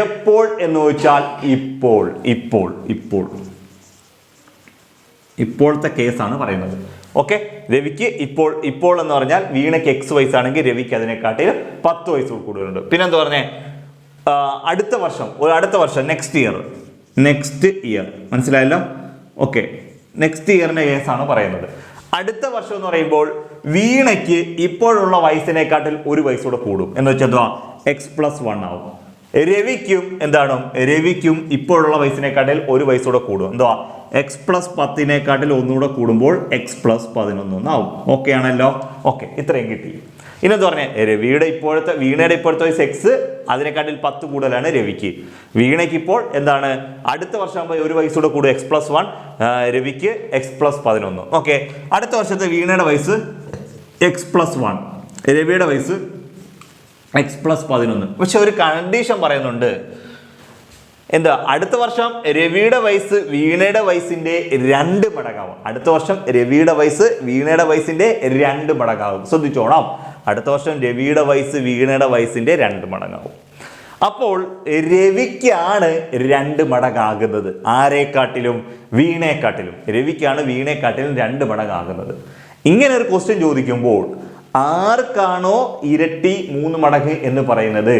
എപ്പോൾ എന്ന് വെച്ചാൽ ഇപ്പോഴത്തെ കേസാണ് പറയുന്നത്. ഓക്കെ, രവിക്ക് ഇപ്പോൾ എന്ന് പറഞ്ഞാൽ വീണയ്ക്ക് എക്സ് വയസ്സാണെങ്കിൽ രവിക്ക് അതിനെക്കാട്ടിൽ 10 വയസ്സ് കൂടുതലുണ്ട്. പിന്നെന്താ പറഞ്ഞേ, അടുത്ത വർഷം നെക്സ്റ്റ് ഇയർ മനസ്സിലായല്ലോ. ഓക്കെ, നെക്സ്റ്റ് ഇയറിന്റെ കേസാണ് പറയുന്നത്. അടുത്ത വർഷം എന്ന് പറയുമ്പോൾ വീണയ്ക്ക് ഇപ്പോഴുള്ള വയസ്സിനെക്കാട്ടിൽ 1 വയസ്സൂടെ കൂടും എന്ന് വെച്ചാൽ എന്തുവാ എക്സ് പ്ലസ് 1 ആവും. രവിക്കും ഇപ്പോഴുള്ള വയസ്സിനെക്കാട്ടിൽ 1 വയസ്സൂടെ കൂടും. എന്തുവാ എക്സ് പ്ലസ് 10നേക്കാട്ടിൽ ഒന്നുകൂടെ കൂടുമ്പോൾ എക്സ് പ്ലസ് 11 ആവും. ഓക്കെ ആണല്ലോ. ഓക്കെ, ഇത്രയും കിട്ടി. ഇനെന്താ പറഞ്ഞേ, വീണയുടെ ഇപ്പോഴത്തെ വയസ്സ് എക്സ്, അതിനെക്കാട്ടിൽ 10 കൂടുതലാണ് രവിക്ക്. വീണയ്ക്ക് ഇപ്പോൾ എന്താണ് അടുത്ത വർഷം ആകുമ്പോൾ 1 വയസ്സൂടെ കൂടും എക്സ് പ്ലസ് 1, രവിക്ക് എക്സ് പ്ലസ് 11. ഓക്കെ, അടുത്ത വർഷത്തെ വീണയുടെ വയസ്സ് എക്സ് പ്ലസ് 1, രവിയുടെ വയസ്സ് എക്സ് പ്ലസ് 11. പക്ഷെ ഒരു കണ്ടീഷൻ പറയുന്നുണ്ട്. എന്താ, അടുത്ത വർഷം രവിയുടെ വയസ്സ് വീണയുടെ വയസ്സിന്റെ 2 മടങ്ങാവും. അടുത്ത വർഷം രവിയുടെ വയസ്സ് വീണയുടെ വയസ്സിന്റെ 2 മടങ്ങാവും. ശ്രദ്ധിച്ചോണം, അടുത്ത വർഷം രവിയുടെ വയസ്സ് വീണയുടെ വയസ്സിന്റെ 2 മടങ്ങാവും. അപ്പോൾ രവിക്കാണ് 2 മടങ്ങാകുന്നത്. ആരെക്കാട്ടിലും? വീണയെക്കാട്ടിലും. രവിക്കാണ് വീണയെക്കാട്ടിലും 2 മടങ്ങാകുന്നത്. ഇങ്ങനെ ഒരു ക്വസ്റ്റ്യൻ ചോദിക്കുമ്പോൾ ആർക്കാണോ ഇരട്ടി 3 മടങ്ങ് എന്ന് പറയുന്നത്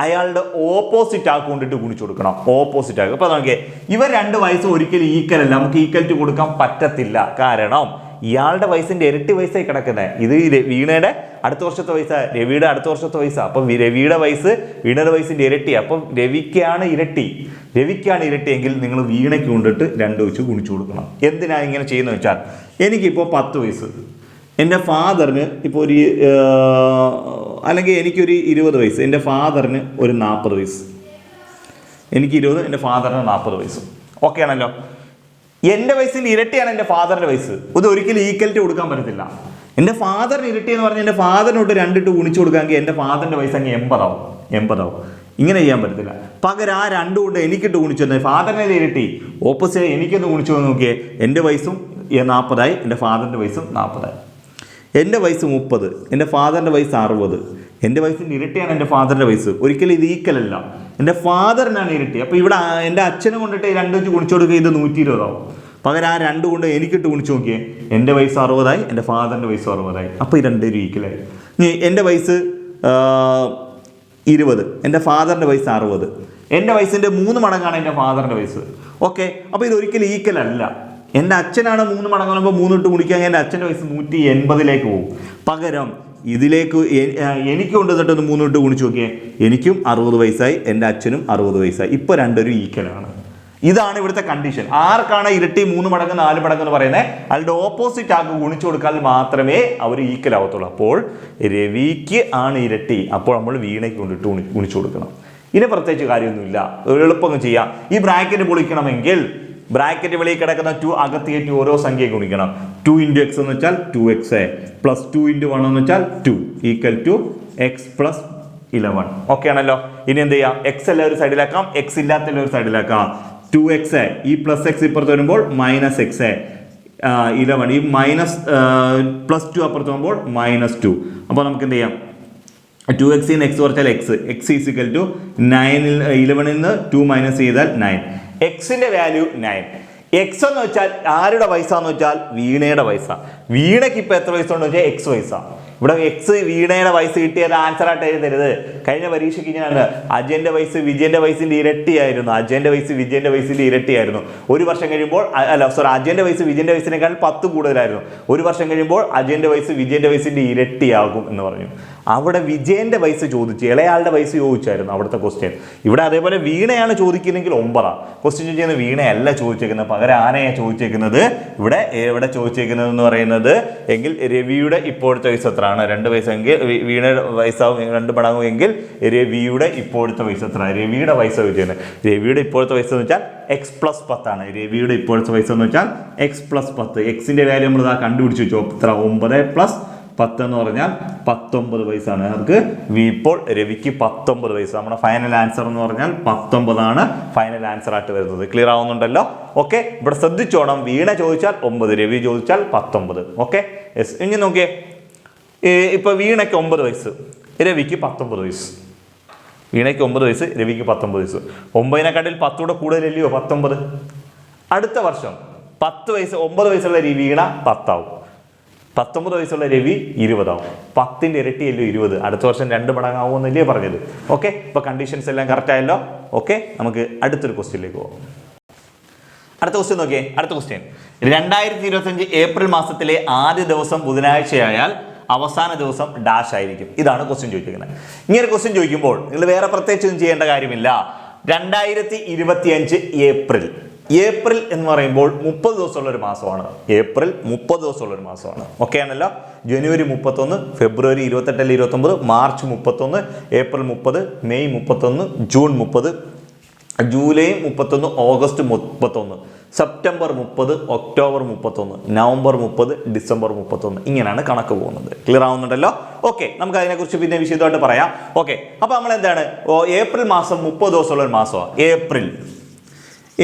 അയാളുടെ ഓപ്പോസിറ്റ് ആക്കി കൊണ്ടിട്ട് ഗുണിച്ചു കൊടുക്കണം. ഓപ്പോസിറ്റ് ആക്കി. അപ്പൊ നോക്കിയേ, ഇവർ 2 വയസ്സ് ഒരിക്കലും ഈക്വൽ അല്ല. നമുക്ക് ഈക്വൽ ടു കൊടുക്കാൻ പറ്റത്തില്ല. കാരണം ഇയാളുടെ വയസ്സിന്റെ ഇരട്ടി വയസ്സായി കിടക്കുന്നത്. ഇത് വീണയുടെ അടുത്ത വർഷത്തെ വയസ്സാണ്, രവിയുടെ അടുത്ത വർഷത്തെ വയസ്സാണ്. അപ്പം രവിയുടെ വയസ്സ് വീണയുടെ വയസ്സിന്റെ ഇരട്ടി. അപ്പം രവിക്കാണ് ഇരട്ടി എങ്കിൽ നിങ്ങൾ വീണയ്ക്ക് കൊണ്ടിട്ട് 2 വെച്ച് ഗുണിച്ചു കൊടുക്കണം. എന്തിനാ ഇങ്ങനെ ചെയ്യുന്ന വെച്ചാൽ, എനിക്കിപ്പോൾ 10 വയസ്സ്, എൻ്റെ ഫാദറിന് ഇപ്പോൾ ഒരു അല്ലെങ്കിൽ എനിക്കൊരു 20 വയസ്സ്, എൻ്റെ ഫാദറിന് ഒരു 40 വയസ്സ്. എനിക്ക് 20, എൻ്റെ ഫാദറിന് 40 വയസ്സ്. ഓക്കെ ആണല്ലോ. എൻ്റെ വയസ്സിൻ്റെ ഇരട്ടിയാണ് എൻ്റെ ഫാദറിൻ്റെ വയസ്സ്. ഇത് ഒരിക്കലും ഈക്വലിറ്റി കൊടുക്കാൻ പറ്റത്തില്ല. എൻ്റെ ഫാദറിന് ഇരട്ടി എന്ന് പറഞ്ഞാൽ എൻ്റെ ഫാദറിനോട്ട് 2 ഇട്ട് ഗുണിച്ചു കൊടുക്കാമെങ്കിൽ എൻ്റെ ഫാദറിൻ്റെ വയസ്സ് അങ്ങ് 80 ആവും. ഇങ്ങനെ ചെയ്യാൻ പറ്റത്തില്ല. പകരം ആ 2 കൊണ്ട് എനിക്കിട്ട് ഗുണിച്ചു തന്നെ ഫാദറിനെ ഇരട്ടി ഓപ്പോസിറ്റ് എനിക്കൊന്ന് ഗുണിച്ചു നോക്കിയേ, എൻ്റെ വയസ്സും 40 ആയി, എൻ്റെ ഫാദറിൻ്റെ വയസ്സും 40 ആയി. എൻ്റെ വയസ്സ് 30, എൻ്റെ ഫാദറിൻ്റെ വയസ്സ് 60. എൻ്റെ വയസ്സിൻ്റെ ഇരട്ടിയാണ് എൻ്റെ ഫാദറിൻ്റെ വയസ്സ്. ഒരിക്കലും ഇത് ഈക്വൽ അല്ല. എൻ്റെ ഫാദറിനാണ് ഇരട്ടി. അപ്പോൾ ഇവിടെ എൻ്റെ അച്ഛനെ കൊണ്ടിട്ട് 2 വെച്ച് ഗുണിച്ചു കൊടുക്കുക, ഇത് 120 ആവും. പകരം ആ 2 കൊണ്ട് എനിക്കിട്ട് ഗുണിച്ചു നോക്കിയേ, എൻ്റെ വയസ്സ് 60 ആയി, എൻ്റെ ഫാദറിൻ്റെ വയസ്സ് 60 ആയി. അപ്പോൾ ഈ 2 ഈക്വലായി. ഇനി എൻ്റെ വയസ്സ് 20, എൻ്റെ ഫാദറിൻ്റെ വയസ്സ് 60. എൻ്റെ വയസ്സിൻ്റെ 3 മടങ്ങാണ് എൻ്റെ ഫാദറിൻ്റെ വയസ്സ്. ഓക്കെ, അപ്പോൾ ഇത് ഒരിക്കലും ഈക്വൽ അല്ല. എൻ്റെ അച്ഛനാണ് 3 മടങ്ങ് പറയുമ്പോൾ 3 ഇട്ട് കുടിക്കാൻ എൻ്റെ അച്ഛൻ്റെ വയസ്സ് 180 പോകും. പകരം ഇതിലേക്ക് എനിക്ക് കൊണ്ടുവന്നിട്ട് 3 ഇട്ട് ഗുണിച്ച് നോക്കിയേ, എനിക്കും 60 വയസ്സായി, എൻ്റെ അച്ഛനും 60 വയസ്സായി. ഇപ്പോൾ 2 ഈക്വലാണ്. ഇതാണ് ഇവിടുത്തെ കണ്ടീഷൻ. ആർക്കാണ് ഇരട്ടി 3 മടങ്ങ് 4 മടങ്ങ് എന്ന് പറയുന്നത് അയാളുടെ ഓപ്പോസിറ്റ് ആക്കി ഗുണിച്ചു കൊടുക്കാൻ മാത്രമേ അവർ ഈക്വൽ ആവത്തുള്ളൂ. അപ്പോൾ രവിക്ക് ആണ് ഇരട്ടി, അപ്പോൾ നമ്മൾ വീണയ്ക്ക് കൊണ്ടിട്ട് ഗുണിച്ചു കൊടുക്കണം. ഇനി പ്രത്യേകിച്ച് കാര്യമൊന്നുമില്ല, എളുപ്പം ചെയ്യാം. ഈ ബ്രാക്കറ്റ് പൊളിക്കണമെങ്കിൽ ബ്രാക്കറ്റ് വെളിയിൽ കിടക്കുന്ന 2 അകത്ത് കയറ്റി ഓരോ സംഖ്യ ഗുണിക്കണം. 2 × x എന്ന് വെച്ചാൽ 2x പ്ലസ് 2 × 1 എന്ന് വെച്ചാൽ 2 equal to X plus 11. Okay ആണല്ലോ. ഇനി എന്ത് ചെയ്യാം, എക്സ് എല്ലാം ഒരു സൈഡിലാക്കാം, എക്സ് ഇല്ലാത്ത ഒരു സൈഡിലാക്കാം. 2x, ഈ പ്ലസ് എക്സ് ഇപ്പുറത്ത് വരുമ്പോൾ മൈനസ് എക്സ് 11, ഈ മൈനസ് പ്ലസ് 2 അപ്പുറത്ത് വരുമ്പോൾ -2. അപ്പോൾ നമുക്ക് എന്ത് ചെയ്യാം, 2x ന്ന് x കുറച്ചാൽ x ഈക്വൽ ടു 9, 11 നിന്ന് 2 മൈനസ് ചെയ്താൽ 9. എക്സിന്റെ വാല്യൂ 9. എക്സ് എന്ന് വെച്ചാൽ ആരുടെ വയസ്സാന്ന് വെച്ചാൽ വീണയുടെ വയസ്സാണ്. വീണയ്ക്ക് ഇപ്പൊ എത്ര വയസ്സുണ്ടെന്ന് വെച്ചാൽ എക്സ് വയസ്സാണ്. ഇവിടെ എക്സ് വീണയുടെ വയസ്സ് കിട്ടിയത് ആൻസർ ആയിട്ട് എഴുതരുത്. കഴിഞ്ഞ പരീക്ഷയ്ക്ക് ഇങ്ങനെയാണ്, അജയന്റെ വയസ്സ് വിജയന്റെ വയസ്സിന്റെ ഇരട്ടിയായിരുന്നു. അജയന്റെ വയസ്സ് വിജയന്റെ വയസ്സിന്റെ ഇരട്ടിയായിരുന്നു. ഒരു വർഷം കഴിയുമ്പോൾ അജയന്റെ വയസ്സ് വിജയന്റെ വയസ്സിനേക്കാൾ 10 കൂടുതലായിരുന്നു. ഒരു വർഷം കഴിയുമ്പോൾ അജയന്റെ വയസ്സ് വിജയന്റെ വയസ്സിന്റെ ഇരട്ടിയാകും എന്ന് പറഞ്ഞു. അവിടെ വിജയന്റെ വയസ്സ് ചോദിച്ചു, ഇളയാളുടെ വയസ്സ് ചോദിച്ചായിരുന്നു അവിടുത്തെ ക്വസ്റ്റ്യൻ. ഇവിടെ അതേപോലെ വീണയാണ് ചോദിക്കുന്നെങ്കിൽ 9. ക്വസ്റ്റ്യൻ ചോദിക്കുന്നത് വീണയല്ല ചോദിച്ചേക്കുന്നത്, പകരം ആനയാണ് ചോദിച്ചേക്കുന്നത്. ഇവിടെ എവിടെ ചോദിച്ചേക്കുന്നത് എന്ന് പറയുന്നത് എങ്കിൽ രവിയുടെ ഇപ്പോഴത്തെ വയസ്സ് എത്രയാണ്? 2 വയസ്സെങ്കിൽ വീണയുടെ വയസ്സാവും 2 മടങ്ങും എങ്കിൽ രവിയുടെ ഇപ്പോഴത്തെ വയസ്സ് എത്ര? രവിയുടെ വയസ്സ് ചോദിച്ചത്. രവിയുടെ ഇപ്പോഴത്തെ വയസ്സ് എന്ന് വെച്ചാൽ എക്സ് പ്ലസ് 10 ആണ്. രവിയുടെ ഇപ്പോഴത്തെ വയസ്സ് എന്ന് വെച്ചാൽ എക്സ് പ്ലസ് 10. എക്സിന്റെ വാല്യൂ നമ്മൾ കണ്ടുപിടിച്ച് വെച്ചു. എത്ര? 9 + 10 എന്ന് പറഞ്ഞാൽ 19 വയസ്സാണ്. അവർക്ക് ഇപ്പോൾ രവിക്ക് 19 വയസ്സ്. നമ്മുടെ ഫൈനൽ ആൻസർ എന്ന് പറഞ്ഞാൽ 19 ആണ് ഫൈനൽ ആൻസർ ആയിട്ട് വരുന്നത്. ക്ലിയർ ആവുന്നുണ്ടല്ലോ? ഓക്കെ, ഇവിടെ ശ്രദ്ധിച്ചോണം. വീണ ചോദിച്ചാൽ 9, രവി ചോദിച്ചാൽ 19. Okay, yes. ഇനി നോക്കിയേ, ഇപ്പൊ വീണയ്ക്ക് 9 വയസ്സ്, രവിക്ക് 19 വയസ്സ്. വീണയ്ക്ക് 9 വയസ്സ്, രവിക്ക് 19 വയസ്സ്. 9-നെക്കാട്ടിൽ 10 കൂടെ കൂടുതലല്ലയോ 19. അടുത്ത വർഷം 10 വയസ്സ് 9 വയസ്സുള്ള വീണ 10 ആവും. 19 വയസ്സുള്ള രവി 20 ആവും. 10ന്റെ ഇരട്ടിയല്ലോ 20. അടുത്ത വർഷം 2 മടങ്ങാവുമെന്നല്ലേ പറഞ്ഞത്. ഓക്കെ, ഇപ്പൊ കണ്ടീഷൻസ് എല്ലാം കറക്റ്റ് ആയല്ലോ. ഓക്കെ, നമുക്ക് അടുത്തൊരു ക്വസ്റ്റ്യനിലേക്ക് പോകാം. അടുത്ത ക്വസ്റ്റ്യൻ നോക്കിയേ. അടുത്ത ക്വസ്റ്റ്യൻ, 2025 ഏപ്രിൽ മാസത്തിലെ ആദ്യ ദിവസം ബുധനാഴ്ചയായാൽ അവസാന ദിവസം ഡാഷ് ആയിരിക്കും. ഇതാണ് ക്വസ്റ്റ്യൻ ചോദിക്കുന്നത്. ഇങ്ങനെ ക്വസ്റ്റ്യൻ ചോദിക്കുമ്പോൾ നിങ്ങൾ വേറെ പ്രത്യേകിച്ചൊന്നും ചെയ്യേണ്ട കാര്യമില്ല. 2025 ഏപ്രിൽ എന്ന് പറയുമ്പോൾ 30 ദിവസമുള്ള ഒരു മാസമാണ്. ഏപ്രിൽ 30 ദിവസമുള്ള ഒരു മാസമാണ്. ഓക്കെ ആണല്ലോ? ജനുവരി 31, ഫെബ്രുവരി 28 അല്ലെങ്കിൽ 29, March 31, April 30, May 31, June 30, July 31, August 31, September 30, October 31, November 30, December 31. ഇങ്ങനെയാണ് കണക്ക് പോകുന്നത്. ക്ലിയർ ആവുന്നുണ്ടല്ലോ? ഓക്കെ, നമുക്ക് അതിനെക്കുറിച്ച് പിന്നെ വിശദമായിട്ട് പറയാം. ഓക്കെ, അപ്പോൾ നമ്മൾ എന്താണ്, ഏപ്രിൽ മാസം 30 ദിവസമുള്ള ഒരു മാസമാണ്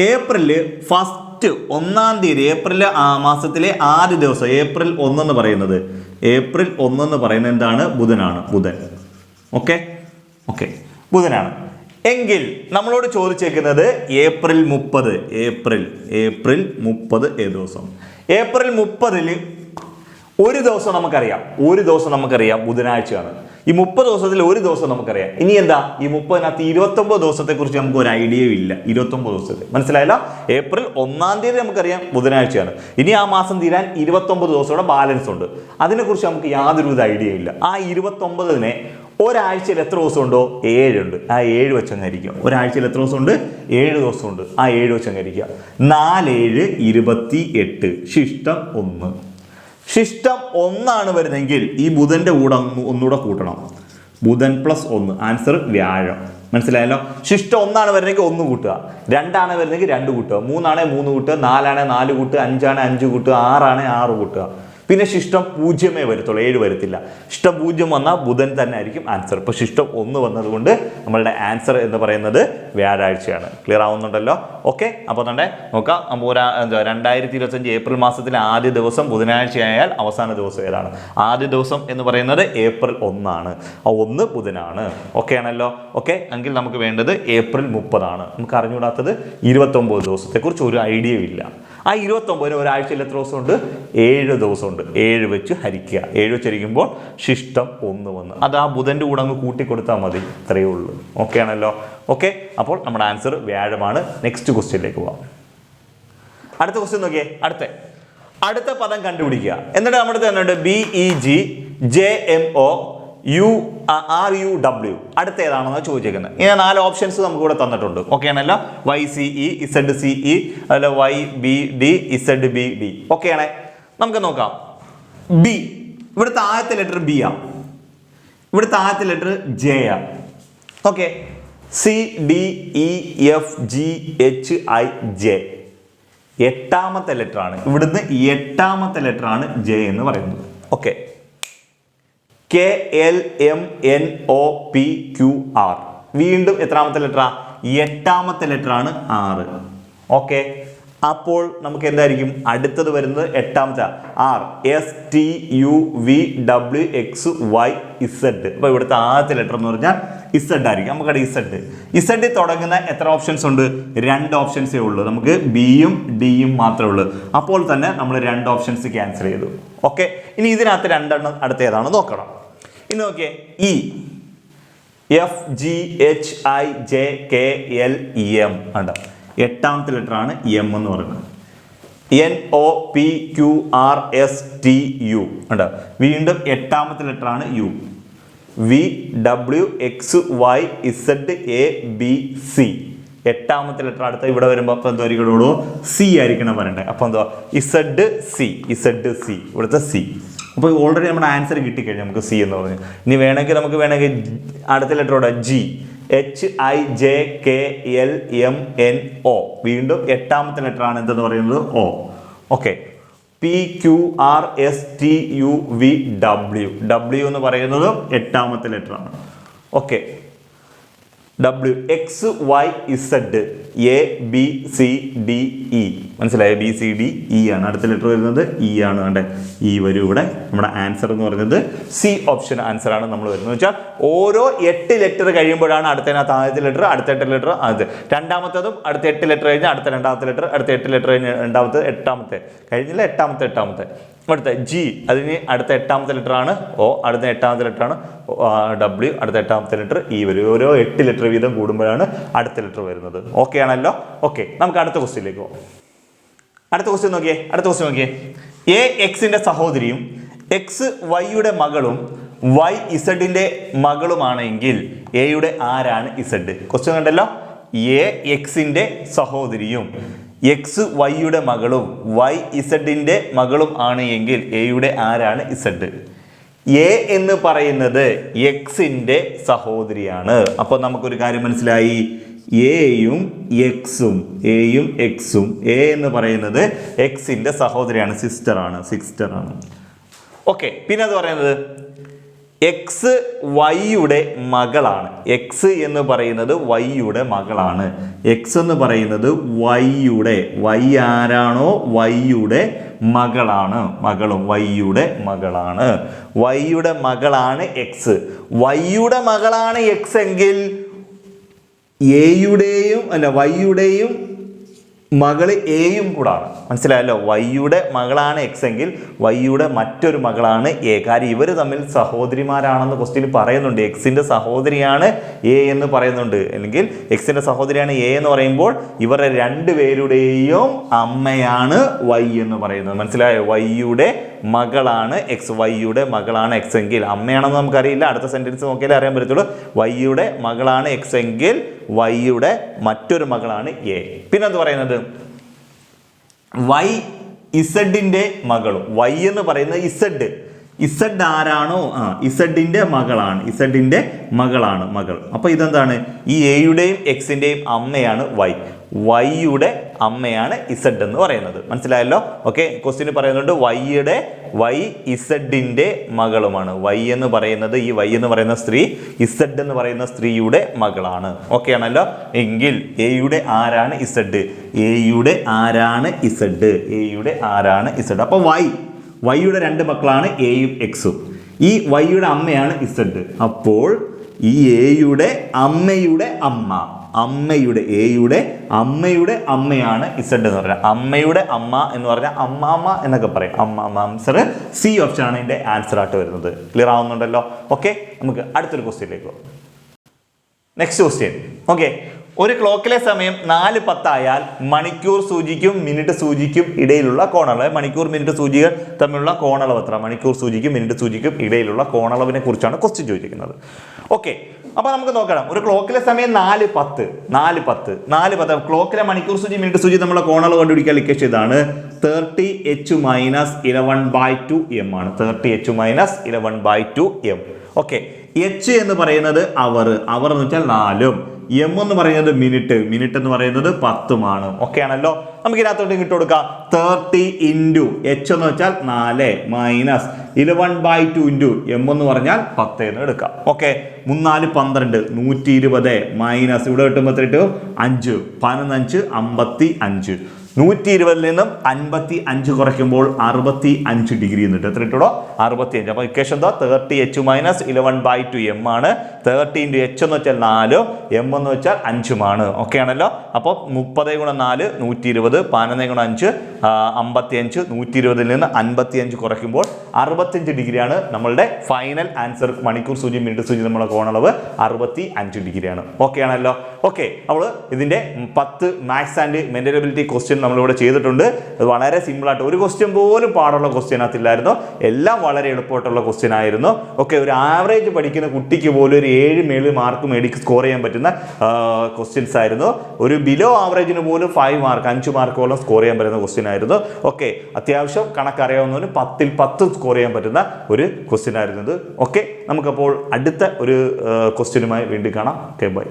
ഏപ്രിൽ ഫസ്റ്റ് 1-ാം തീയതി, ഏപ്രിൽ മാസത്തിലെ ആദ്യ ദിവസം ഏപ്രിൽ 1 എന്ന് പറയുന്നത് എന്താണ്? ബുധനാണ്. ഓക്കെ, ബുധനാണ്. എങ്കിൽ നമ്മളോട് ചോദിച്ചേക്കുന്നത് ഏപ്രിൽ 30 ഏത് ദിവസം? ഏപ്രിൽ 30 ഒരു ദിവസം നമുക്കറിയാം ബുധനാഴ്ചയാണ്. ഈ 30 ദിവസത്തിൽ ഒരു ദിവസം നമുക്കറിയാം. ഇനി എന്താ, ഈ 30-നകത്ത് 29 ദിവസത്തെ കുറിച്ച് നമുക്ക് ഒരു ഐഡിയയും ഇല്ല. 29 ദിവസത്തെ മനസ്സിലായല്ലോ? ഏപ്രിൽ 1-ാം തീയതി നമുക്കറിയാം ബുധനാഴ്ചയാണ്. ഇനി ആ മാസം തീരാൻ 29 ദിവസങ്ങളുടെ ബാലൻസ് ഉണ്ട്. അതിനെക്കുറിച്ച് നമുക്ക് യാതൊരുവിധ ഐഡിയ ഇല്ല. ആ 29-നെ ഒരാഴ്ചയിൽ എത്ര ദിവസമുണ്ടോ? 7 ഉണ്ട്. ആ 7 വെച്ചങ്ങരിക്കുക. ഒരാഴ്ചയിൽ എത്ര ദിവസമുണ്ട്? 7 ദിവസമുണ്ട്. ആ 7 വെച്ചങ്ങരിക്കുക. 4 7 28. ശിഷ്ടം 1. ശിഷ്ടം 1 വരുന്നെങ്കിൽ ഈ ബുധന്റെ കൂടെ ഒന്നുകൂടെ കൂട്ടണം. ബുധൻ +1. ആൻസർ വ്യാഴം. മനസ്സിലായല്ലോ? ശിഷ്ടം 1 വരുന്നെങ്കിൽ 1 കൂട്ടുക, 2 വരുന്നെങ്കിൽ 2 കൂട്ടുക, 3 കൂട്ടുക, 4 കൂട്ടുക, 5 കൂട്ടുക, 6 കൂട്ടുക. പിന്നെ ശിഷ്ടം 0 വരത്തുള്ളൂ, 7 വരത്തില്ല. ശിഷ്ടം 0 വന്നാൽ ബുധൻ തന്നെ ആയിരിക്കും ആൻസർ. ഇപ്പോൾ ശിഷ്ടം 1 വന്നതുകൊണ്ട് നമ്മളുടെ ആൻസർ എന്ന് പറയുന്നത് വ്യാഴാഴ്ചയാണ്. ക്ലിയർ ആവുന്നുണ്ടല്ലോ? ഓക്കെ, അപ്പോൾ തന്നെ നോക്കാം. അപ്പോൾ 2025 ഏപ്രിൽ മാസത്തിലെ ആദ്യ ദിവസം ബുധനാഴ്ചയായാൽ അവസാന ദിവസം ഏതാണ്? ആദ്യ ദിവസം എന്ന് പറയുന്നത് ഏപ്രിൽ 1 ആണ്. ആ 1 ബുധനാണ്. ഓക്കെ ആണല്ലോ? ഓക്കെ, എങ്കിൽ നമുക്ക് വേണ്ടത് ഏപ്രിൽ 30 ആണ്. നമുക്ക് അറിഞ്ഞുകൂടാത്തത് 29 ദിവസത്തെക്കുറിച്ച് ഒരു ഐഡിയയും ഇല്ല. ആ 29 ഒരാഴ്ചയിൽ എത്ര ദിവസമുണ്ട്? 7 ദിവസമുണ്ട്. 7 വെച്ച് ഹരിക്കുക. 7 വെച്ച് ഹരിക്കുമ്പോൾ ശിഷ്ടം 1 വന്ന് അത് ആ ബുധന്റെ കൂടെ അങ്ങ് കൂട്ടിക്കൊടുത്താൽ മതി. ഇത്രയേ ഉള്ളൂ. ഓക്കെ ആണല്ലോ? ഓക്കെ, അപ്പോൾ നമ്മുടെ ആൻസർ വ്യാഴമാണ്. നെക്സ്റ്റ് ക്വസ്റ്റ്യനിലേക്ക് പോവാം. അടുത്ത ക്വസ്റ്റ്യൻ നോക്കിയേ. അടുത്ത പദം കണ്ടുപിടിക്കുക. എന്നിട്ട് നമ്മുടെ തന്നെയുണ്ട് BEG JMO RUW. അടുത്ത ഏതാണെന്ന് ചോദിച്ചേക്കുന്നത്. ഇങ്ങനെ 4 ഓപ്ഷൻസ് നമുക്ക് ഇവിടെ തന്നിട്ടുണ്ട്. ഓക്കെ ആണല്ലോ? YCE ZCE അല്ല YBD ZBD. ഓക്കെ ആണേ? നമുക്ക് നോക്കാം. B, ഇവിടുത്തെ ആദ്യത്തെ ലെറ്റർ B ആണ്. ഇവിടുത്തെ ആദ്യത്തെ ലെറ്റർ J ആണ്. ഓക്കെ, CDEFGHIJ 8-ാമത്തെ ലെറ്റർ ആണ്. ഇവിടുന്ന് 8-ാമത്തെ ലെറ്റർ ആണ് J എന്ന് പറയുന്നത്. ഓക്കെ, KLMNOPQR വീണ്ടും എത്രാമത്തെ ലെറ്ററാ? 8-ാമത്തെ ലെറ്റർ ആണ് R. ഓക്കെ, അപ്പോൾ നമുക്ക് എന്തായിരിക്കും അടുത്തത് വരുന്നത്? 8-ാമത്തെ R STUVWXYZ. അപ്പോൾ ഇവിടുത്തെ ആദ്യത്തെ ലെറ്റർ എന്ന് പറഞ്ഞാൽ Z ആയിരിക്കും. നമുക്കവിടെ Z തുടങ്ങുന്ന എത്ര ഓപ്ഷൻസ് ഉണ്ട്? 2 ഓപ്ഷൻസേ ഉള്ളൂ. നമുക്ക് Bയും Dയും മാത്രമേ ഉള്ളൂ. അപ്പോൾ തന്നെ നമ്മൾ 2 ഓപ്ഷൻസ് ക്യാൻസൽ ചെയ്തു. ഓക്കെ, ഇനി ഇതിനകത്ത് 2 എണ്ണം അടുത്ത ഏതാണ് നോക്കണം. ഇനി നോക്കിയേ, EFGHIJKLM ഉണ്ട്. 8-ാമത്തെ ലെറ്റർ ആണ് M എന്ന് പറയുന്നത്. NOPQRSTU ഉണ്ട്. വീണ്ടും 8-ാമത്തെ ലെറ്റർ ആണ് U. VWXYZABC 8-ാമത്തെ ലെറ്റർ അടുത്ത ഇവിടെ വരുമ്പോൾ അപ്പോൾ എന്തോ ഒരിക്കലും C ആയിരിക്കണം വരണ്ടേ. അപ്പോൾ എന്തോ ZC ഇവിടുത്തെ C. അപ്പോൾ ഓൾറെഡി നമ്മുടെ ആൻസർ കിട്ടിക്കഴിഞ്ഞു നമുക്ക് C എന്ന് പറഞ്ഞു. ഇനി വേണമെങ്കിൽ അടുത്ത ലെറ്ററോടെ G HIJKLMNO വീണ്ടും 8-ാമത്തെ ലെറ്റർ ആണ് എന്തെന്ന് പറയുന്നത് O. ഓക്കെ, PQRSTUV W എന്ന് പറയുന്നത് 8ാമത്തെ ലെറ്റർ ആണ്. Okay, W X Y Z ABCDE മനസ്സിലായോ? ABCDE ആണ് അടുത്ത ലെറ്റർ വരുന്നത്. E ആണ്. കണ്ടേ, ഈ വരും ഇവിടെ. നമ്മുടെ ആൻസർ എന്ന് പറയുന്നത് സി ഓപ്ഷൻ ആൻസർ ആണ് നമ്മൾ വരുന്നത്. വെച്ചാൽ ഓരോ 8 ലെറ്റർ കഴിയുമ്പോഴാണ് അടുത്തതിനകത്ത് ആദ്യത്തെ ലെറ്റർ, അടുത്ത 8 ലെറ്റർ ആദ്യത്തെ, രണ്ടാമത്തതും അടുത്ത 8 ലെറ്റർ കഴിഞ്ഞ് അടുത്ത രണ്ടാമത്തെ ലെറ്റർ, അടുത്ത 8 ലെറ്റർ കഴിഞ്ഞ് രണ്ടാമത്തെ, 8ാമത്തെ കഴിഞ്ഞില്ല, 8ാമത്തെ അടുത്ത G, അതിന് അടുത്ത 8ാമത്തെ ലെറ്റർ ആണ് O, അടുത്ത 8ാമത്തെ ലെറ്റർ ആണ് W, അടുത്ത 8ാമത്തെ ലെറ്റർ E വരും. ഓരോ 8 ലെറ്റർ വീതം കൂടുമ്പോഴാണ് അടുത്ത ലെറ്റർ വരുന്നത്. ഓക്കെ ആണല്ലോ? ഓക്കെ, നമുക്ക് അടുത്ത ക്വസ്റ്റ്യനിലേക്ക് പോകാം. അടുത്ത ക്വസ്റ്റ്യൻ നോക്കിയേ. A Xന്റെ സഹോദരിയും X Yയുടെ മകളും Y Zന്റെ മകളുമാണെങ്കിൽ Aയുടെ ആരാണ് Z? ക്വസ്റ്റ്യൻ കണ്ടല്ലോ. A Xന്റെ സഹോദരിയും X Yയുടെ മകളും Y Zന്റെ മകളും ആണ് എങ്കിൽ Aയുടെ ആരാണ് Z? A എന്ന് പറയുന്നത് Xന്റെ സഹോദരിയാണ്. അപ്പോൾ നമുക്കൊരു കാര്യം മനസ്സിലായി. എയും എക്സും A എന്ന് പറയുന്നത് Xന്റെ സഹോദരിയാണ്, സിസ്റ്ററാണ്. ഓക്കെ, പിന്നെ അത് പറയുന്നത് X Yയുടെ മകളാണ്. X എന്ന് പറയുന്നത് Yയുടെ മകളാണ്. X എന്ന് പറയുന്നത് Yയുടെ, Y ആരാണോ Yയുടെ മകളാണ്, Yയുടെ മകളാണ് X. Yയുടെ മകളാണ് X എങ്കിൽ Yയുടെയും മകള് എയും കൂടാണ്. മനസ്സിലായല്ലോ? Yയുടെ മകളാണ് X എങ്കിൽ Yയുടെ മറ്റൊരു മകളാണ് A. കാര്യം ഇവർ തമ്മിൽ സഹോദരിമാരാണെന്ന് ക്വസ്റ്റ്യൻ പറയുന്നുണ്ട്. Xന്റെ സഹോദരിയാണ് A എന്ന് പറയുന്നുണ്ട്. അല്ലെങ്കിൽ Xന്റെ സഹോദരിയാണ് A എന്ന് പറയുമ്പോൾ ഇവരുടെ രണ്ടുപേരുടെയും അമ്മയാണ് Y എന്ന് പറയുന്നത്. മനസ്സിലായോ? Yയുടെ മകളാണ് X, Yയുടെ മകളാണ് X എങ്കിൽ, അമ്മയാണെന്ന് നമുക്കറിയില്ല, അടുത്ത സെന്റൻസ് നോക്കിയാലേ അറിയാൻ പറ്റത്തുള്ളൂ. Yയുടെ മകളാണ് X എങ്കിൽ Yയുടെ മറ്റൊരു മകളാണ് A. പിന്നെ എന്ത് പറയുന്നത്? Y Zന്റെ മകളും. Y എന്ന് പറയുന്നത് Z ആരാണോ Zന്റെ മകളാണ്. അപ്പൊ ഇതെന്താണ്? ഈ Aയുടെയും Xന്റെയും അമ്മയാണ് Y. Yയുടെ അമ്മയാണ് Z എന്ന് പറയുന്നത്. മനസ്സിലായല്ലോ? ഓക്കെ, ക്വസ്റ്റ്യൻ പറയുന്നുണ്ട് Y Zന്റെ മകളുമാണ്. Y എന്ന് പറയുന്നത് സ്ത്രീ Z എന്ന് പറയുന്ന സ്ത്രീയുടെ മകളാണ്. ഓക്കെ ആണല്ലോ? എങ്കിൽ Aയുടെ ആരാണ് Z? Aയുടെ ആരാണ് Z? അപ്പൊ Yയുടെ രണ്ട് മക്കളാണ് Aയും Xും. ഈ Yയുടെ അമ്മയാണ് Z. അപ്പോൾ ഈ Aയുടെ അമ്മയുടെ അമ്മയാണ് Z എന്ന് പറഞ്ഞാൽ, അമ്മയുടെ അമ്മ എന്ന് പറഞ്ഞാൽ അമ്മാമ്മ എന്നൊക്കെ പറയും. ആൻസർ സി ഓപ്ഷൻ ആണ് ഇതിന്റെ ആൻസർ ആയിട്ട് വരുന്നത്. ക്ലിയർ ആവുന്നുണ്ടല്ലോ? ഓക്കെ, നമുക്ക് അടുത്തൊരു ക്വസ്റ്റ്യനിലേക്ക് പോകാം. Next question. ഓക്കെ, ഒരു ക്ലോക്കിലെ സമയം 4:10 ആയാൽ മണിക്കൂർ സൂചിക്കും മിനിറ്റ് സൂചിക്കും ഇടയിലുള്ള കോണളവ്. മണിക്കൂർ മിനിറ്റ് സൂചികൾ തമ്മിലുള്ള കോണളവ് എത്ര? മണിക്കൂർ സൂചിക്കും മിനിറ്റ് സൂചിക്കും ഇടയിലുള്ള കോണളവിനെ കുറിച്ചാണ് ക്വസ്റ്റ്യൻ ചോദിക്കുന്നത്. ഓക്കെ, അപ്പൊ നമുക്ക് നോക്കണം. ഒരു ക്ലോക്കിലെ സമയം 4:10. ക്ലോക്കിലെ മണിക്കൂർ സൂചി മിനിറ്റ് സൂചി നമ്മളെ കോണളവ് കണ്ടുപിടിക്കാൻ ഇക്വേഷൻ ഇതാണ്. 30h - 11/2 m ആണ്. 30h - 11/2 m. ഓക്കെ, H എന്ന് പറയുന്നത് അവർ എന്ന് വെച്ചാൽ 4, M എന്ന് പറയുന്നത് മിനിറ്റ് എന്ന് പറയുന്നത് 10മാണ്. ഓക്കെ ആണല്ലോ? നമുക്ക് ഇതിനകത്തോട്ട് ഇട്ട് കൊടുക്കാം. 30 × H എന്ന് വെച്ചാൽ 4 മൈനസ് 11/2 × M എന്ന് പറഞ്ഞാൽ 10 എന്ന് എടുക്കാം. ഓക്കെ, 3 4 12, 120 മൈനസ് ഇവിടെ കിട്ടുമ്പോൾ 5 15 55. 120 നിന്നും 55 കുറയ്ക്കുമ്പോൾ 65 ഡിഗ്രി എന്നിട്ട് എത്ര ഇട്ടോ? 65. അപ്പോൾ ഇക്വേഷൻ എന്താ? 30h - 11/2 m ആണ്. 30 × H എന്ന് വെച്ചാൽ 4, M എന്ന് വെച്ചാൽ 5മാണ്. ഓക്കെ ആണല്ലോ? അപ്പോൾ 30 × 4 120, 15 × 5 55. 120 നിന്ന് 55 കുറയ്ക്കുമ്പോൾ 65 ഡിഗ്രിയാണ് നമ്മളുടെ ഫൈനൽ ആൻസർ. മണിക്കൂർ സൂചി മിനിറ്റ് സൂചി നമ്മളെ കോണളവ് 65 ഡിഗ്രിയാണ്. ഓക്കെ ആണല്ലോ? ഓക്കെ, നമ്മൾ ഇതിന്റെ 10 maths and mental ability question നമ്മളിവിടെ ചെയ്തിട്ടുണ്ട്. അത് വളരെ സിമ്പിൾ ആയിട്ട്, ഒരു ക്വസ്റ്റ്യൻ പോലും പാടുള്ള ക്വസ്റ്റ്യനകത്തില്ലായിരുന്നു. എല്ലാം വളരെ എളുപ്പമായിട്ടുള്ള ക്വസ്റ്റ്യൻ ആയിരുന്നു. ഓക്കെ, ഒരു ആവറേജ് പഠിക്കുന്ന കുട്ടിക്ക് പോലും ഒരു 7 മേളിൽ മാർക്ക് സ്കോർ ചെയ്യാൻ പറ്റുന്ന ക്വസ്റ്റ്യൻസ് ആയിരുന്നു. ഒരു ബിലോ ആവറേജിന് പോലും 5 മാർക്ക് 5 മാർക്കോളം സ്കോർ ചെയ്യാൻ പറ്റുന്ന ക്വസ്റ്റ്യൻ ആയിരുന്നു. ഓക്കെ, അത്യാവശ്യം കണക്കറിയാവുന്നതിന് 10ൽ 10 സ്കോർ ചെയ്യാൻ പറ്റുന്ന ഒരു ക്വസ്റ്റ്യൻ ആയിരുന്നത്. ഓക്കെ, നമുക്കപ്പോൾ അടുത്ത ഒരു ക്വസ്റ്റ്യനുമായി വീണ്ടും കാണാം. Okay, by.